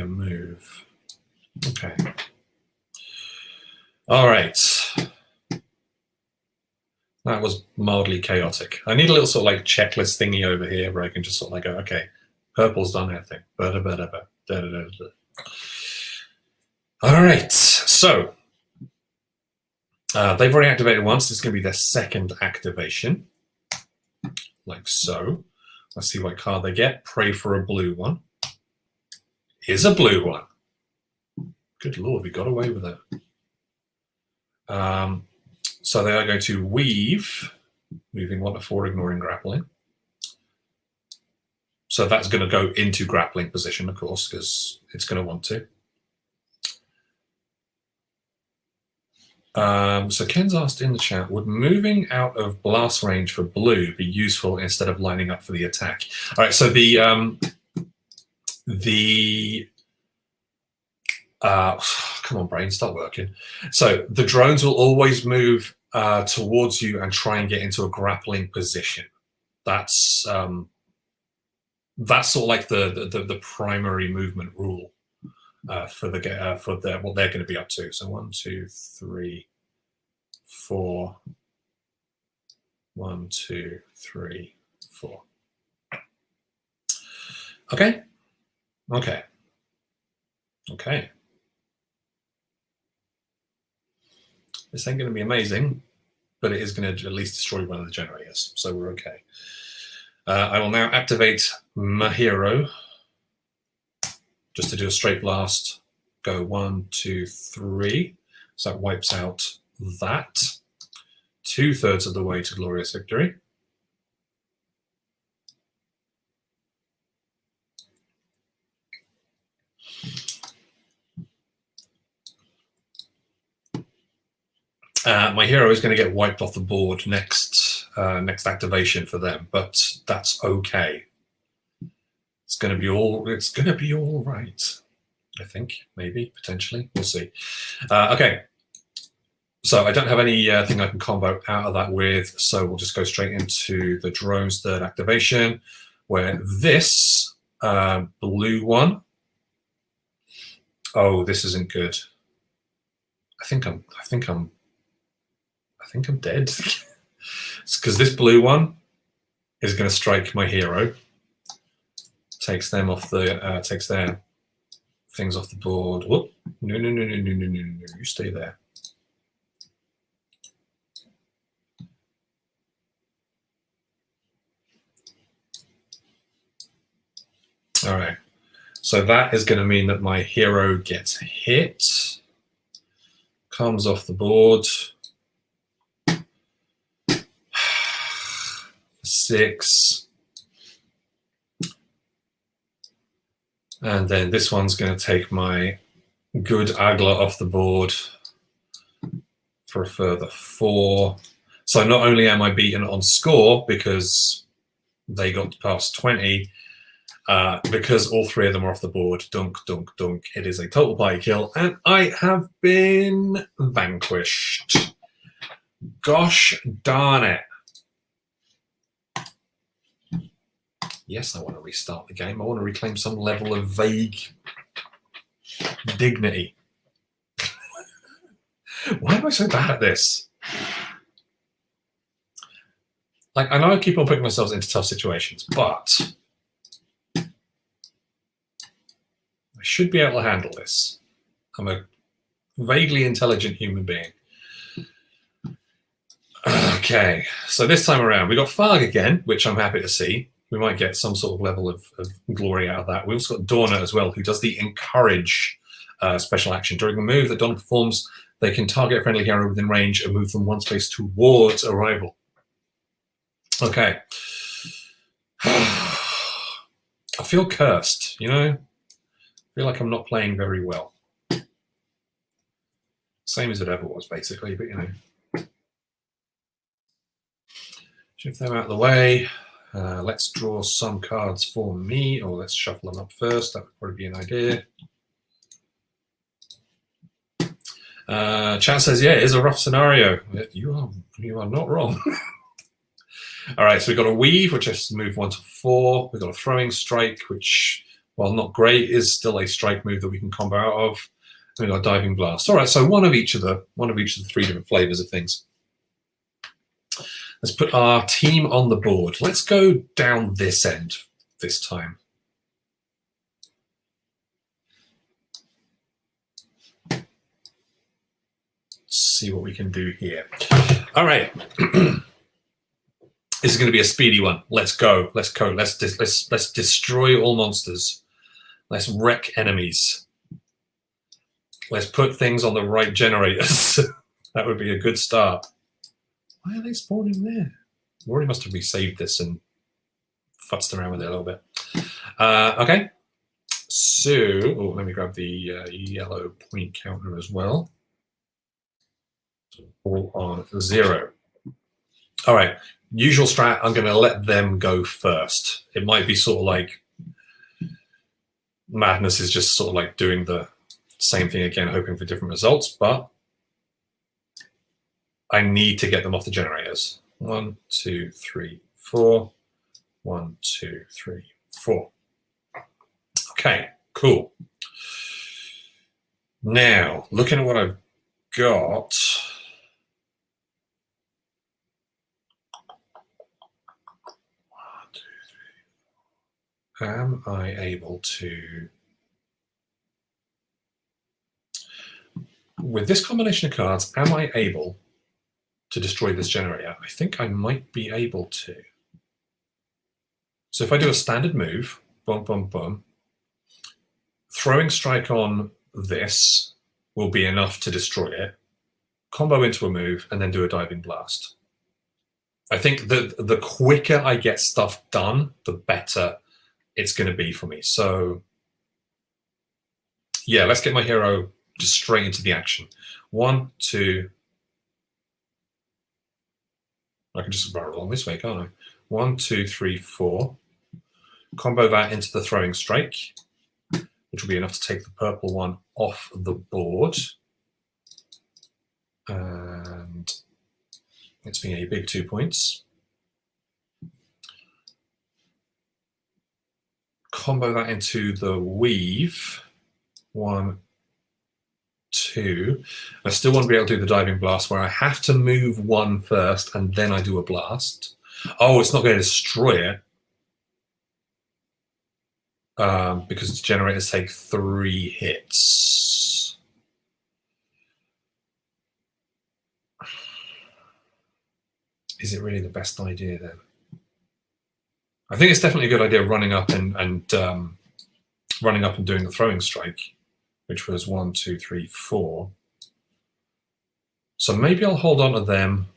move. Okay. All right. That was mildly chaotic. I need a little sort of like checklist thingy over here where I can just sort of like go, okay, purple's done everything. All right, so they've already activated once. This is going to be their second activation, like so. Let's see what card they get. Pray for a blue one. Here's a blue one. Good Lord, we got away with it. So they are going to weave, moving 1 to 4, ignoring grappling. So that's going to go into grappling position, of course, because it's going to want to. So Ken's asked in the chat, would moving out of blast range for blue be useful instead of lining up for the attack? All right, so the come on, brain, start working. So the drones will always move towards you and try and get into a grappling position. That's sort of like the primary movement rule. for what they're going to be up to. So 1, 2, 3, 4. 1, 2, 3, 4. Okay. Okay. Okay. This ain't going to be amazing, but it is going to at least destroy one of the generators, so we're okay. I will now activate my hero just to do a straight blast. Go 1, 2, 3. So that wipes out that. 2/3 of the way to glorious victory. My hero is going to get wiped off the board next activation for them, but that's okay. It's going to be all right. I think, maybe, potentially, we'll see. Okay, so I don't have anything I can combo out of that with, so we'll just go straight into the drone's third activation, where this blue one. Oh, this isn't good. I think I'm dead. It's because this blue one is going to strike my hero, takes them off the takes their things off the board. Whoop! No! You stay there. All right. So that is going to mean that my hero gets hit, comes off the board. 6. And then this one's going to take my good Agla off the board for a further 4. So not only am I beaten on score because they got past 20, because all 3 of them are off the board. Dunk, dunk, dunk. It is a total party kill, and I have been vanquished. Gosh darn it. Yes, I want to restart the game. I want to reclaim some level of vague dignity. Why am I so bad at this? Like, I know I keep on putting myself into tough situations, but I should be able to handle this. I'm a vaguely intelligent human being. Okay, so this time around, we got Farg again, which I'm happy to see. We might get some sort of level of glory out of that. We've also got Dorna as well, who does the encourage special action. During the move that Dorna performs, they can target a friendly hero within range and move them 1 space towards a rival. Okay. I feel cursed, you know? I feel like I'm not playing very well. Same as it ever was, basically, but you know. Shift them out of the way. Let's draw some cards for me, or let's shuffle them up first. That would probably be an idea. Chat says, yeah, it is a rough scenario. You are not wrong. All right, so we've got a weave, which is move 1 to 4. We've got a throwing strike, which, while not great, is still a strike move that we can combo out of. And we've got a diving blast. All right, so one of each of the 3 different flavors of things. Let's put our team on the board. Let's go down this end this time. See what we can do here. All right. This is going to be a speedy one. Let's go. Let's go. Let's destroy all monsters. Let's wreck enemies. Let's put things on the right generators. That would be a good start. Why are they spawning there? Rory must have resaved this and futzed around with it a little bit. Okay. So, let me grab the yellow point counter as well. So all on 0. All right. Usual strat, I'm going to let them go first. It might be sort of like Madness is just sort of like doing the same thing again, hoping for different results, but I need to get them off the generators. 1, 2, 3, 4. 1, 2, 3, 4. Okay, cool. Now, looking at what I've got, am I able to, with this combination of cards, am I able to destroy this generator? I think I might be able to. So if I do a standard move, boom, boom, boom, throwing strike on this will be enough to destroy it, combo into a move, and then do a diving blast. I think that the quicker I get stuff done, the better it's going to be for me. So yeah, let's get my hero just straight into the action. 1, 2. I can just run along this way, can't I? 1, 2, 3, 4. Combo that into the throwing strike, which will be enough to take the purple one off the board. And it's been a big 2 points. Combo that into the weave. 1, 2. I still want to be able to do the diving blast where I have to move 1 first and then I do a blast. Oh, it's not going to destroy it. Because its generators take 3 hits. Is it really the best idea then? I think it's definitely a good idea running up and running up and doing the throwing strike, which was 1, 2, 3, 4. So maybe I'll hold on to them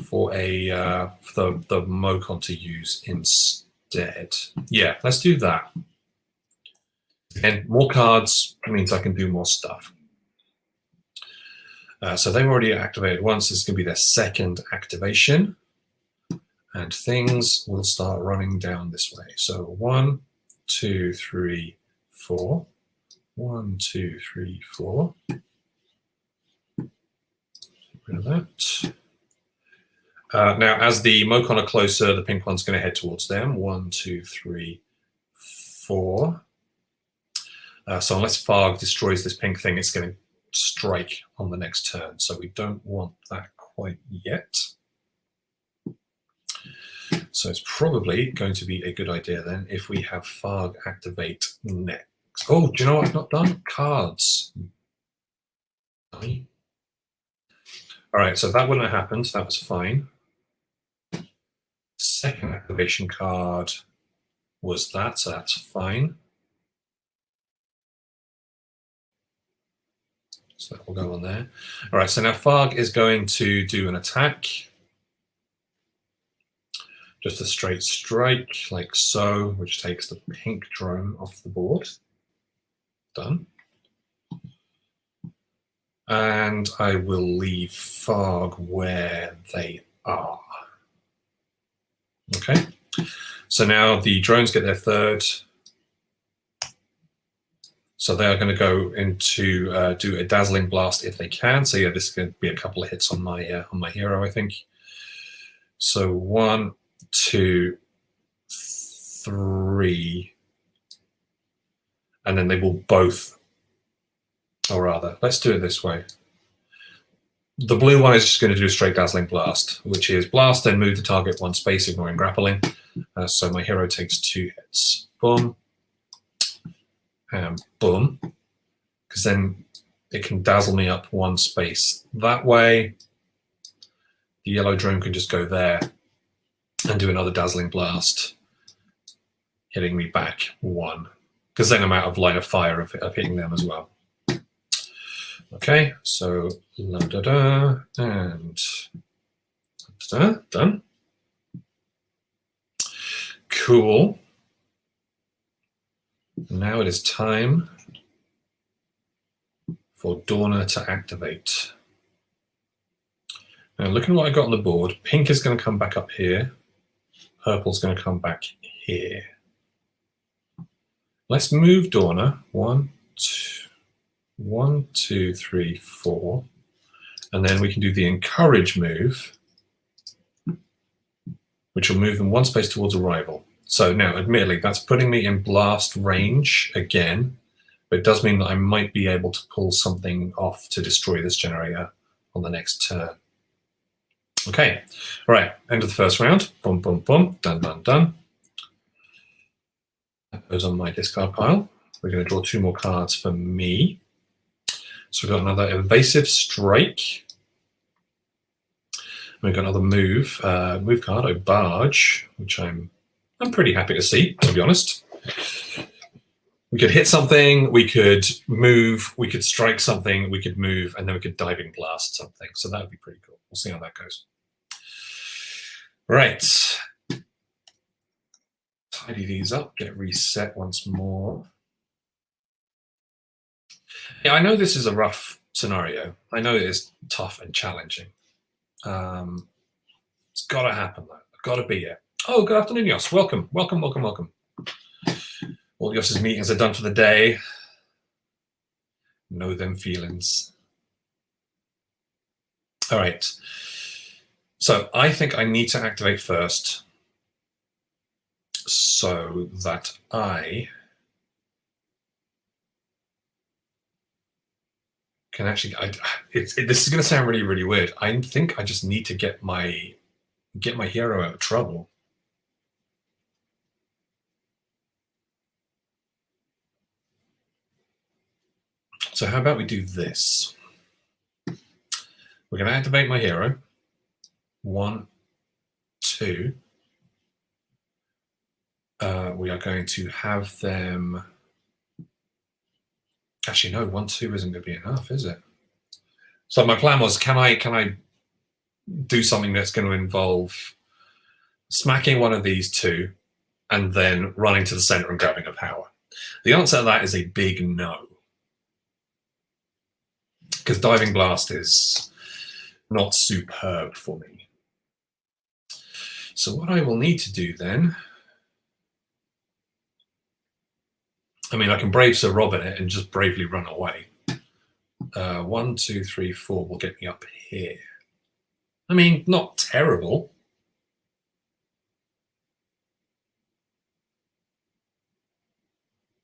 for the Mocon to use instead. Yeah, let's do that. And more cards means I can do more stuff. So they've already activated once. This is going to be their second activation. And things will start running down this way. So 1, 2, 3, 4. 1, 2, 3, 4. Get rid of that. Now, as the Mocon are closer, the pink one's going to head towards them. 1, 2, 3, 4. So unless Farg destroys this pink thing, it's going to strike on the next turn. So we don't want that quite yet. So it's probably going to be a good idea then if we have Farg activate next. Oh, do you know what I've not done? Cards. All right, so that wouldn't have happened. That was fine. Second activation card was that, so that's fine. So that will go on there. All right, so now Farg is going to do an attack. Just a straight strike, like so, which takes the pink drone off the board. Done. And I will leave Farg where they are. Okay. So now the drones get their third. So they are going to go into do a dazzling blast if they can. So yeah, this is going to be a couple of hits on my hero, I think. So 1, 2, 3, and then they will both, or rather, let's do it this way. The blue one is just going to do a straight dazzling blast, which is blast, then move the target 1 space, ignoring grappling. So my hero takes 2 hits. Boom. And boom. Because then it can dazzle me up 1 space. That way, the yellow drone can just go there and do another dazzling blast, hitting me back 1. Because then I'm out of line of fire of hitting them as well. Okay, so la da da and da da, done. Cool. Now it is time for Dorna to activate. Now looking at what I got on the board, pink is going to come back up here. Purple's going to come back here. Let's move Dorna. 1, 2, 3, 4. And then we can do the encourage move, which will move them 1 space towards a rival. So now, admittedly, that's putting me in blast range again. but it does mean that I might be able to pull something off to destroy this generator on the next turn. Okay, all right, end of the first round. Boom, boom, boom, done, done, done. That goes on my discard pile. We're going to draw 2 more cards for me. So we've got another Evasive Strike. We've got another move card, a Barge, which I'm pretty happy to see, to be honest. We could hit something, we could move, we could strike something, we could move, and then we could Diving Blast something. So that would be pretty cool. We'll see how that goes. Right. Tidy these up, get reset once more. Yeah, I know this is a rough scenario. I know it is tough and challenging. It's got to happen, though. Got to be it. Oh, good afternoon, Jos. Welcome, welcome, welcome, welcome. All Jos's meetings are done for the day. Know them feelings. All right. So I think I need to activate first so that I can actually, this is going to sound really, really weird. I think I just need to get my hero out of trouble. So how about we do this? We're going to activate my hero. 1, 2. We are going to have them. Actually, no, 1, 2 isn't going to be enough, is it? So my plan was, can I do something that's going to involve smacking one of these 2 and then running to the center and grabbing a power? The answer to that is a big no. Because Diving Blast is not superb for me. So what I will need to do then, I mean, I can Brave Sir Robin it and just bravely run away. 1, 2, 3, 4 will get me up here. I mean, not terrible.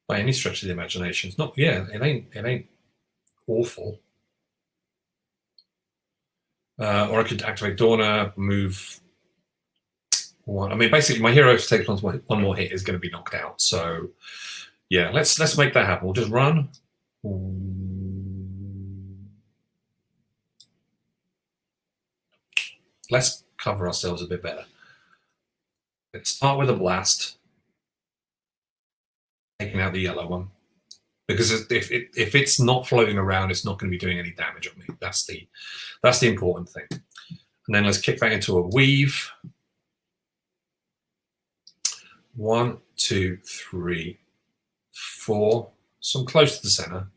By any stretch of the imagination. It's not, yeah, it ain't awful. Or I could activate Dorna, move 1. I mean, basically, my hero, if takes one more hit, is going to be knocked out. So, yeah, let's make that happen. We'll just run. Let's cover ourselves a bit better. Let's start with a blast, taking out the yellow one, because if it's not floating around, it's not going to be doing any damage on me. That's the important thing. And then let's kick that into a weave. 1, 2, 3, 4. So I'm close to the center.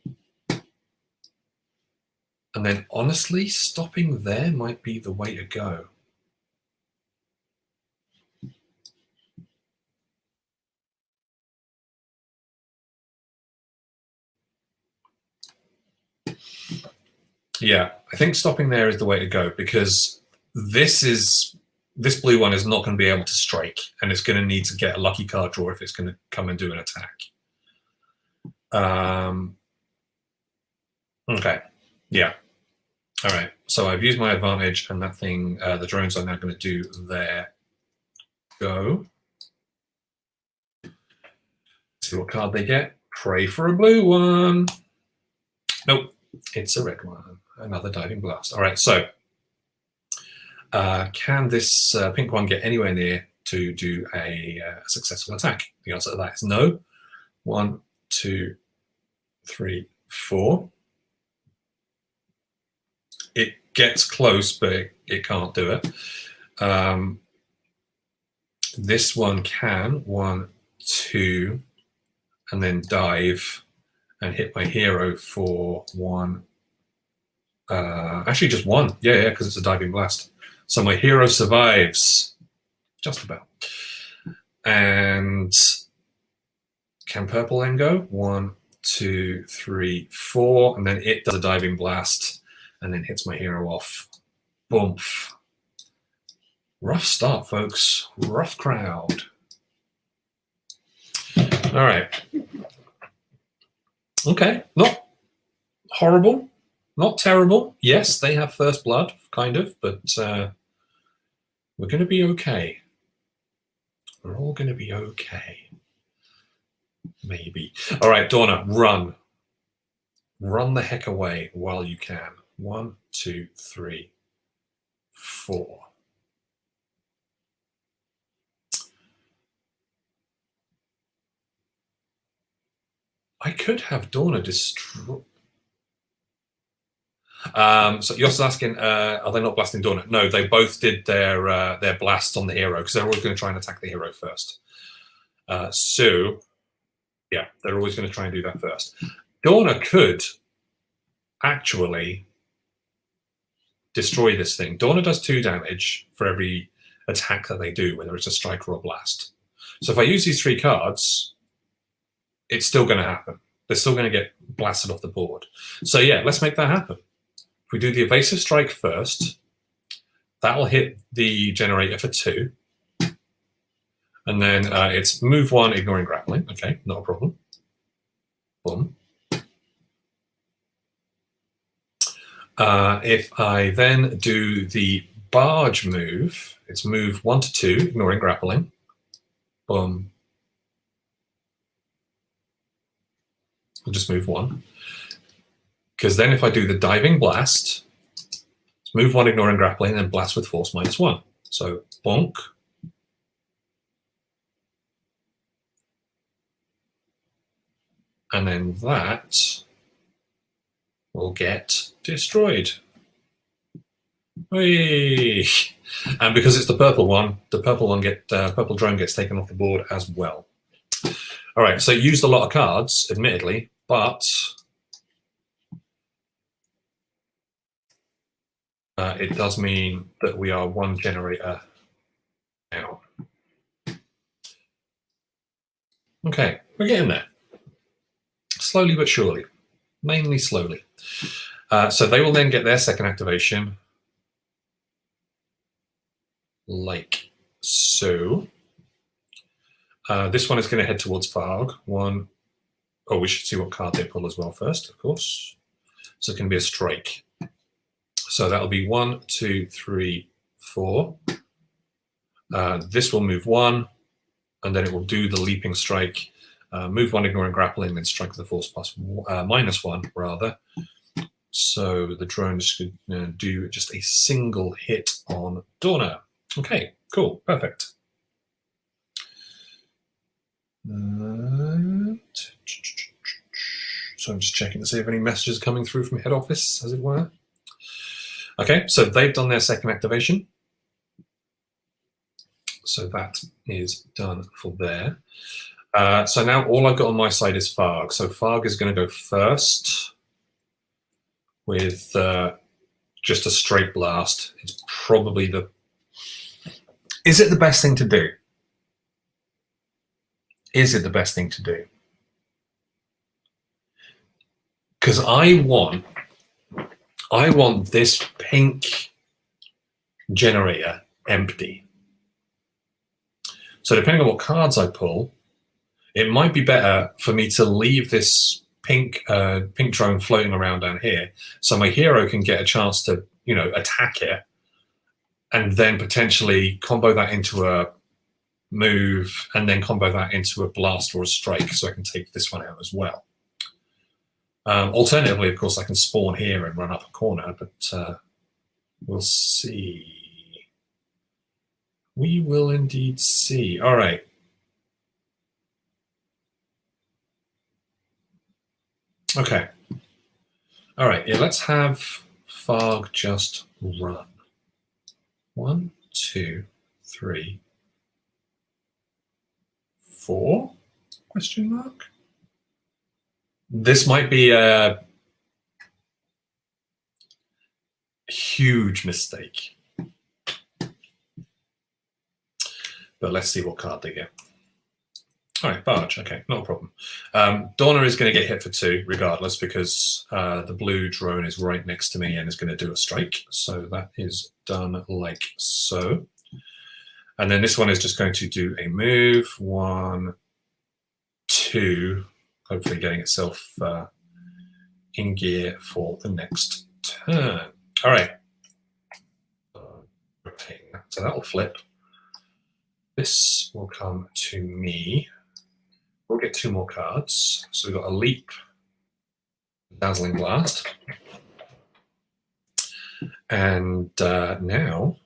And then honestly, stopping there might be the way to go. Yeah, I think stopping there is the way to go, because this blue one is not going to be able to strike, and it's going to need to get a lucky card draw if it's going to come and do an attack. Okay, yeah. All right, so I've used my advantage, and that thing, the drones are now going to do their go. See what card they get. Pray for a blue one. Nope, it's a red one. Another Diving Blast. All right, so can this pink one get anywhere near to do a successful attack? The answer to that is no. 1, 2, 3, 4. It gets close, but it can't do it. This one can. 1, 2, and then dive and hit my hero for 1. Actually, just 1. Yeah, because it's a Diving Blast. So my hero survives, just about. And can purple then go? 1, 2, 3, 4, and then it does a Diving Blast and then hits my hero off. Boomf. Rough start, folks. Rough crowd. All right. Okay, not horrible, not terrible. Yes, they have first blood, kind of, but we're going to be okay. We're all going to be okay. Maybe. All right, Dorna, run. Run the heck away while you can. 1, 2, 3, 4. I could have Dorna destroy. So you're asking, are they not blasting Dorna? No, they both did their blasts on the hero because they're always going to try and attack the hero first. So, yeah, they're always going to try and do that first. Dorna could actually destroy this thing. Dorna does 2 damage for every attack that they do, whether it's a strike or a blast. So if I use these 3 cards, it's still going to happen. They're still going to get blasted off the board. So yeah, let's make that happen. If we do the evasive strike first, that'll hit the generator for 2. And then it's move 1, ignoring grappling. Okay, not a problem. Boom. If I then do the barge move, it's move 1 to 2, ignoring grappling. Boom. We'll just move 1. Because then if I do the diving blast, it's move 1, ignoring grappling, and then blast with force -1. So bonk. And then that will get destroyed. Whee! And because it's the purple one purple drone gets taken off the board as well. All right, so used a lot of cards, admittedly, but it does mean that we are 1 generator down. Okay, we're getting there. Slowly but surely, mainly slowly. So they will then get their second activation, like so. This one is going to head towards Varg. Oh, we should see what card they pull as well first, of course. So it's going to be a strike. So that'll be 1, 2, 3, 4. This will move 1, and then it will do the leaping strike. Move 1, ignoring grappling, then strike with the force -1, rather. So the drone is going to do just a single hit on Dorna. Okay, cool, perfect. So I'm just checking to see if any messages are coming through from head office, as it were. Okay, so they've done their second activation. So that is done for there. So now all I've got on my side is Varg. So Varg is going to go first with just a straight blast. It's probably the... Is it the best thing to do? Is it the best thing to do? Because I want this pink generator empty. So depending on what cards I pull, it might be better for me to leave this pink drone floating around down here, so my hero can get a chance to, attack it, and then potentially combo that into a move, and then combo that into a blast or a strike, so I can take this one out as well. Alternatively, of course, I can spawn here and run up a corner, but we'll see. We will indeed see. All right. Okay. All right. Yeah, let's have Varg just run. 1, 2, 3, 4? Question mark. This might be a huge mistake. But let's see what card they get. All right, barge. Okay, not a problem. Dorna is going to get hit for 2 regardless, because the blue drone is right next to me and is going to do a strike. So that is done like so. And then this one is just going to do a move. 1, 2. hopefully getting itself in gear for the next turn. All right. So that will flip. This will come to me. We'll get 2 more cards. So we've got a Leap, Dazzling Blast. And now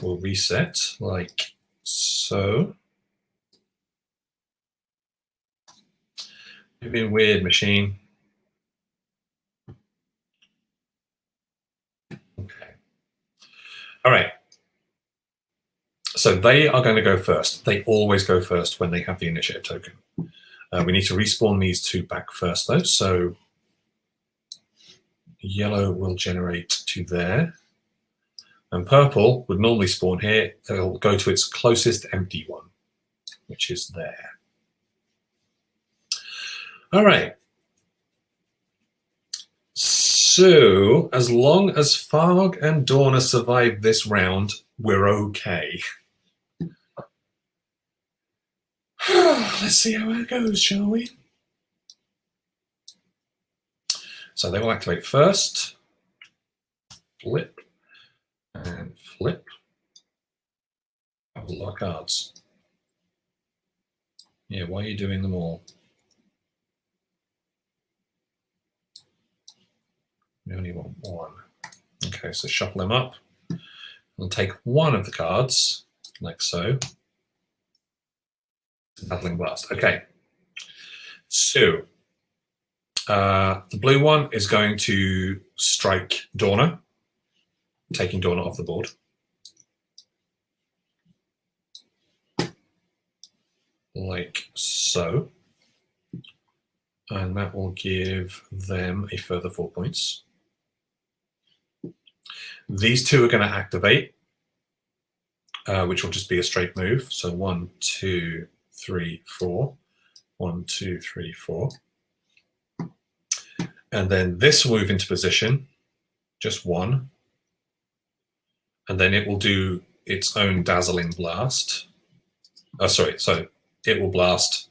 we'll reset like so. You've been weird, machine. Okay. All right. So they are going to go first. They always go first when they have the initiative token. We need to respawn these 2 back first, though. So yellow will generate to there. And purple would normally spawn here. It'll go to its closest empty one, which is there. All right. So as long as Farg and Dorna survive this round, we're okay. Let's see how it goes, shall we? So they will activate first. Flip. And flip. That was a lot of cards. Yeah, why are you doing them all? We only want 1. Okay, so shuffle them up. We'll take 1 of the cards, like so. Dazzling Blast. Okay. So the blue one is going to strike Dorna, taking Dorna off the board. Like so. And that will give them a further 4 points. These 2 are going to activate, which will just be a straight move. So 1, 2, 3, 4. 1, 2, 3, 4. And then this will move into position, just 1. And then it will do its own Dazzling Blast. Oh, sorry. So it will blast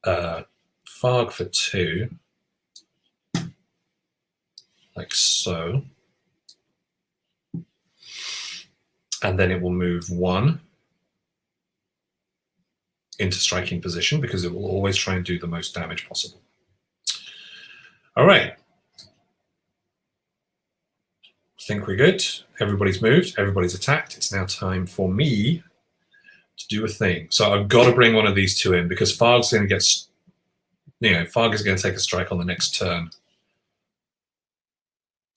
Farg for 2, like so. And then it will move 1 into striking position because it will always try and do the most damage possible. All right. I think we're good. Everybody's moved. Everybody's attacked. It's now time for me to do a thing. So I've got to bring one of these 2 in because Farg's going to get, Farg is going to take a strike on the next turn.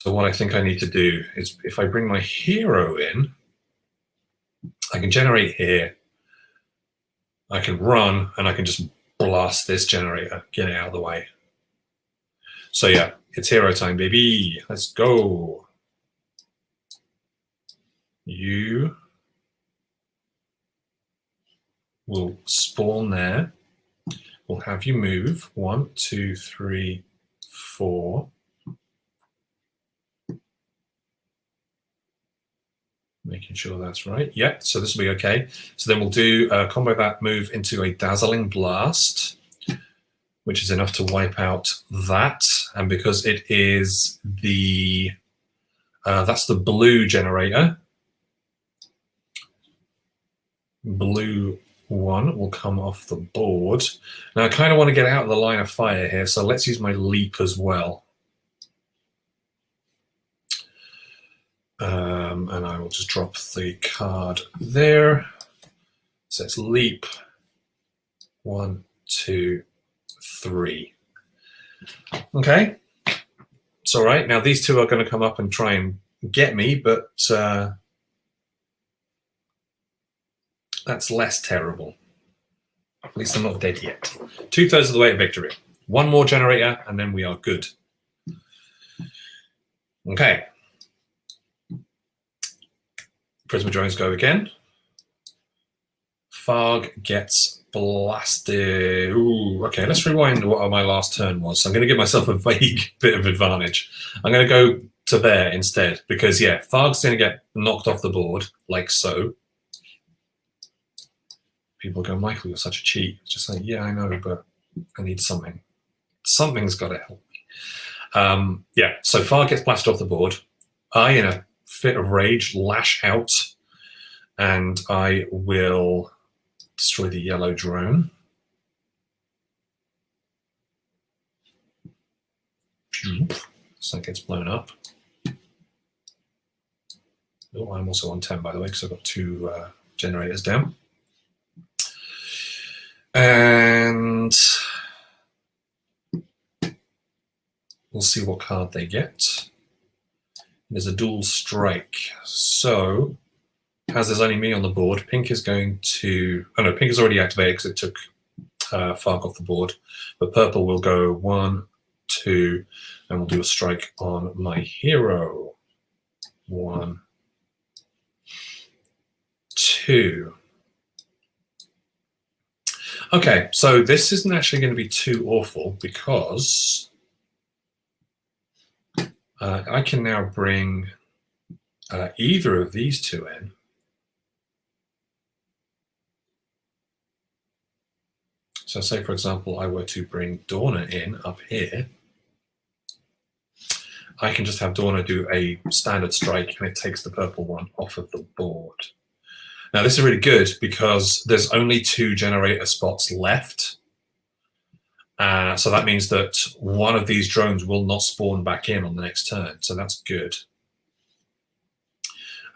So what I think I need to do is if I bring my hero in, I can generate here. I can run and I can just blast this generator, get it out of the way. So yeah, it's hero time, baby. Let's go. You will spawn there. We'll have you move 1, 2, 3, 4. Making sure that's right. Yeah, so this will be okay. So then we'll do combo that move into a Dazzling Blast, which is enough to wipe out that. And because it is the, that's the blue generator. Blue 1 will come off the board. Now I kind of want to get out of the line of fire here, so let's use my Leap as well. And I will just drop the card there. So it's Leap 1, 2, 3. Okay, it's all right. Now these 2 are going to come up and try and get me, but that's less terrible. At least I'm not dead yet. 2/3 of the way to victory. 1 more generator, and then we are good. Okay. Prisma drones go again. Farg gets blasted. Ooh, okay, let's rewind what my last turn was. So I'm going to give myself a vague bit of advantage. I'm going to go to there instead because, yeah, Farg's going to get knocked off the board like so. People go, Michael, you're such a cheat. It's just like, yeah, I know, but I need something. Something's got to help me. Yeah, so Far gets blasted off the board. I, in a fit of rage, lash out, and I will destroy the yellow drone. So it gets blown up. Oh, I'm also on 10, by the way, because I've got 2 generators down. And we'll see what card they get. There's a dual strike. So, as there's only me on the board, pink is going to... Oh no, pink is already activated because it took Farg off the board. But purple will go 1, 2, and we'll do a strike on my hero. 1, 2. Okay, so this isn't actually going to be too awful because I can now bring either of these 2 in. So say, for example, I were to bring Dorna in up here. I can just have Dorna do a standard strike and it takes the purple one off of the board. Now, this is really good because there's only 2 generator spots left. So that means that one of these drones will not spawn back in on the next turn. So that's good.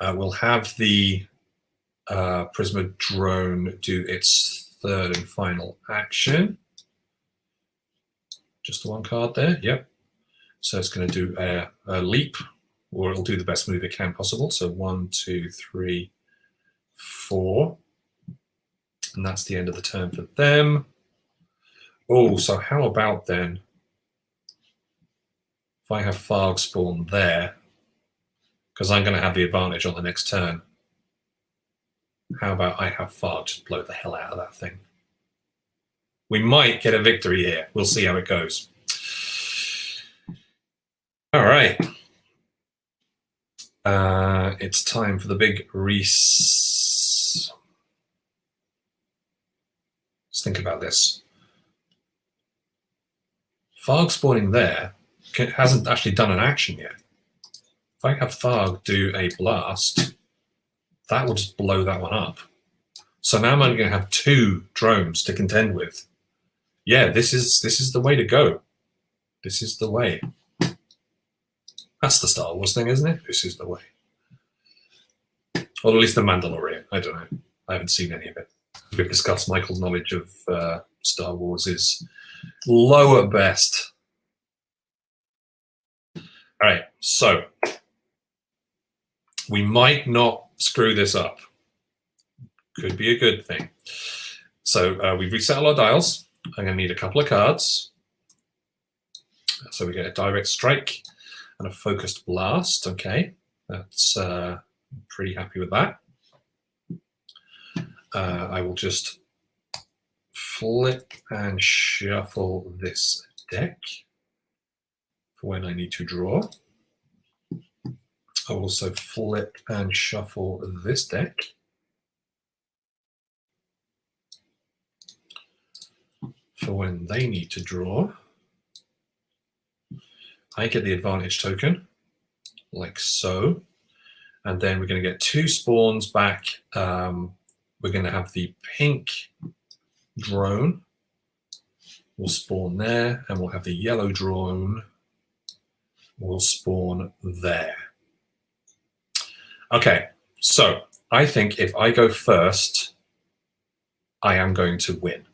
We'll have the Prisma drone do its 3rd and final action. Just the 1 card there. Yep. So it's going to do a leap, or it'll do the best move it can possible. So 1, 2, 3, 4. And that's the end of the turn for them. Oh, so how about then if I have Farg spawn there, because I'm going to have the advantage on the next turn. How about I have Farg just blow the hell out of that thing? We might get a victory here. We'll see how it goes. All right. It's time for the big Let's think about this. Farg spawning there hasn't actually done an action yet. If I have Farg do a blast, that will just blow that one up. So now I'm only going to have 2 drones to contend with. Yeah, this is the way to go. This is the way. That's the Star Wars thing, isn't it? This is the way. Or at least the Mandalorian. I don't know. I haven't seen any of it. We've discussed Michael's knowledge of Star Wars is low at best. All right, so we might not screw this up. Could be a good thing. So we've reset all our dials. I'm going to need a couple of cards. So we get a direct strike and a focused blast. Okay, that's pretty happy with that. I will just flip and shuffle this deck for when I need to draw. I'll also flip and shuffle this deck. For when they need to draw. I get the advantage token, like so. And then we're going to get 2 spawns back. We're going to have the pink drone will spawn there, and we'll have the yellow drone will spawn there. Okay, so I think if I go first, I am going to win.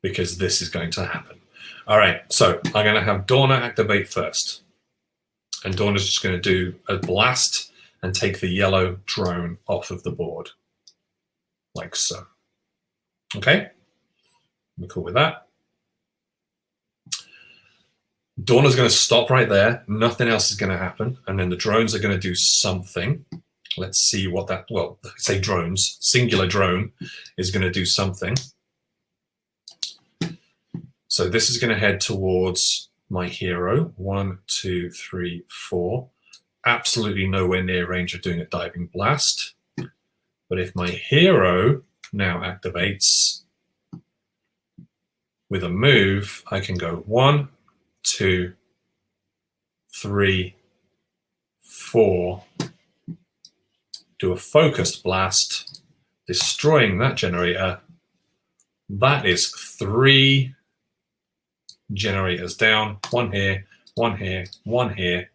Because this is going to happen. All right, so I'm going to have Dorna activate first. And Dorna's just going to do a blast and take the yellow drone off of the board. Like so. Okay? We're cool with that. Dorna's going to stop right there. Nothing else is going to happen. And then the drones are going to do something. Let's see what that, well, say drones. Singular drone is going to do something. So this is going to head towards my hero. 1, 2, 3, 4. absolutely nowhere near range of doing a diving blast. But if my hero now activates with a move, I can go 1, 2, 3, 4, do a focused blast, destroying that generator. That is 3 generators down, 1 here, 1 here, 1 here,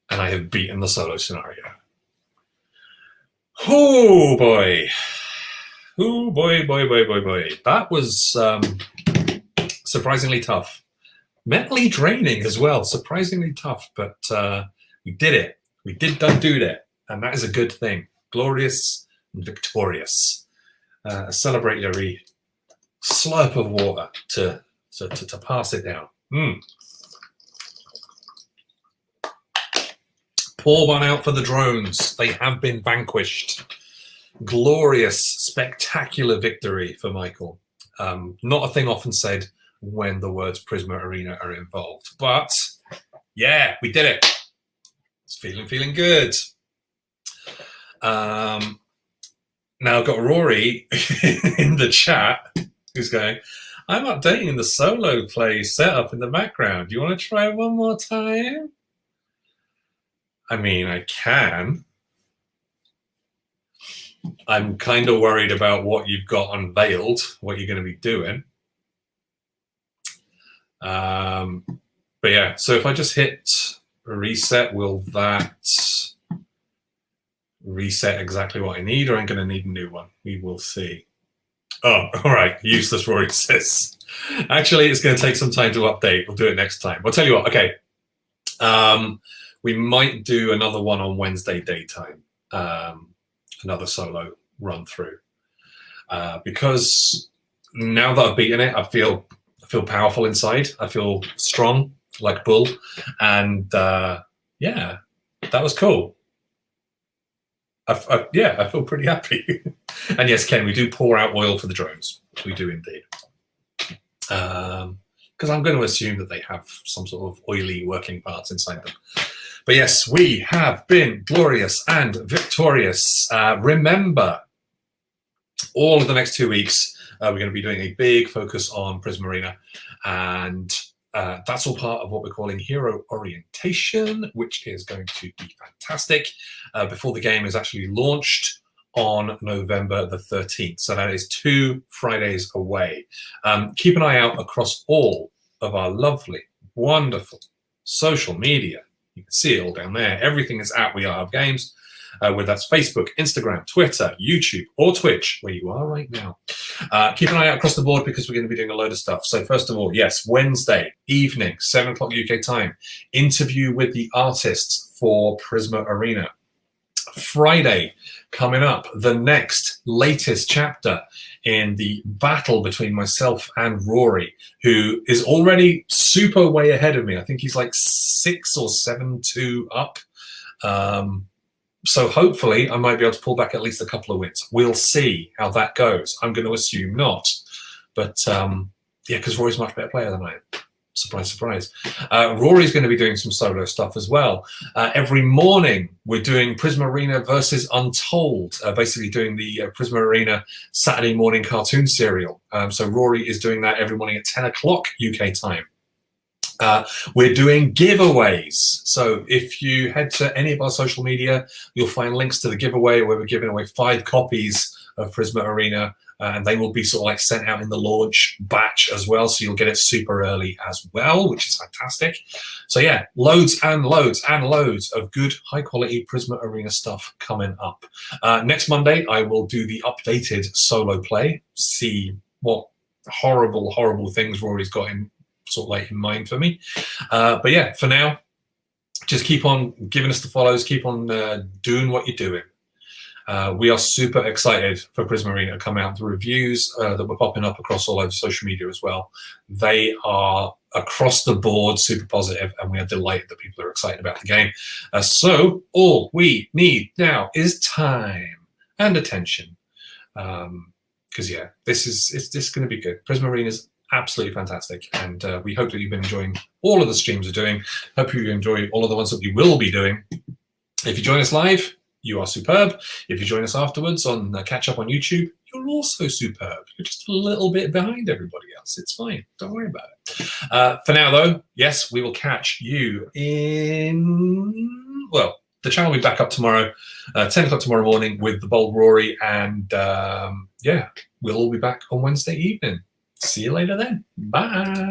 and I have beaten the solo scenario. Oh boy. Oh boy. That was surprisingly tough. Mentally draining as well, surprisingly tough, but we did it. We did do it, and that is a good thing. Glorious and victorious. A celebratory slurp of water to pass it down. Pour one out for the drones. They have been vanquished. Glorious, spectacular victory for Michael. Not a thing often said when the words Prisma Arena are involved. But yeah, we did it. It's feeling good. Now I've got Rory in the chat who's going, I'm updating the solo play setup in the background. Do you want to try one more time? I mean, I can. I'm kind of worried about what you've got unveiled, what you're going to be doing. But yeah, so if I just hit reset, will that reset exactly what I need, or I'm going to need a new one? We will see. Oh, all right. Useless, Rory says. Actually, it's going to take some time to update. We'll do it next time. I'll tell you what. Okay. We might do another one on Wednesday daytime. Another solo run through. Because now that I've beaten it, I feel powerful inside. I feel strong, like bull. And yeah, that was cool. I feel pretty happy. And yes, Ken, we do pour out oil for the drones. We do indeed. Because I'm going to assume that they have some sort of oily working parts inside them. But yes, we have been glorious and victorious. Remember, all of the next 2 weeks, we're going to be doing a big focus on Prisma Arena. And that's all part of what we're calling Hero Orientation, which is going to be fantastic before the game is actually launched on November the 13th. So that is 2 Fridays away. Keep an eye out across all of our lovely, wonderful social media. You can see it all down there. Everything is at We Are Hub Games, whether that's Facebook, Instagram, Twitter, YouTube, or Twitch, where you are right now. Keep an eye out across the board because we're going to be doing a load of stuff. So first of all, yes, Wednesday evening, 7 o'clock UK time, interview with the artists for Prisma Arena. Friday, coming up, the next latest chapter in the battle between myself and Rory, who is already super way ahead of me. I think he's like 6 or 7-2 up. So hopefully I might be able to pull back at least a couple of wins. We'll see how that goes. I'm going to assume not. But yeah, because Rory's a much better player than I am. Surprise, surprise. Rory's going to be doing some solo stuff as well. Every morning, we're doing Prisma Arena versus Untold, basically doing the Prisma Arena Saturday morning cartoon serial. So Rory is doing that every morning at 10 o'clock UK time. We're doing giveaways. So if you head to any of our social media, you'll find links to the giveaway where we're giving away 5 copies of Prisma Arena. And they will be sort of like sent out in the launch batch as well. So you'll get it super early as well, which is fantastic. So yeah, loads and loads and loads of good, high quality Prisma Arena stuff coming up. Next Monday, I will do the updated solo play, see what horrible, horrible things Rory's got in sort of like in mind for me. But yeah, for now, just keep on giving us the follows, keep on doing what you're doing. We are super excited for Prisma Arena to come out. The reviews that were popping up across all over social media as well, they are across the board super positive, and we are delighted that people are excited about the game. So all we need now is time and attention. Because yeah, this is going to be good. Prisma Arena is absolutely fantastic. And we hope that you've been enjoying all of the streams we're doing. Hope you enjoy all of the ones that we will be doing. If you join us live, you are superb. If you join us afterwards on catch up on YouTube, you're also superb. You're just a little bit behind everybody else. It's fine. Don't worry about it. For now, though, yes, we will catch you in, well, the channel will be back up tomorrow, 10 o'clock tomorrow morning with the Bold Rory. And yeah, we'll all be back on Wednesday evening. See you later then. Bye.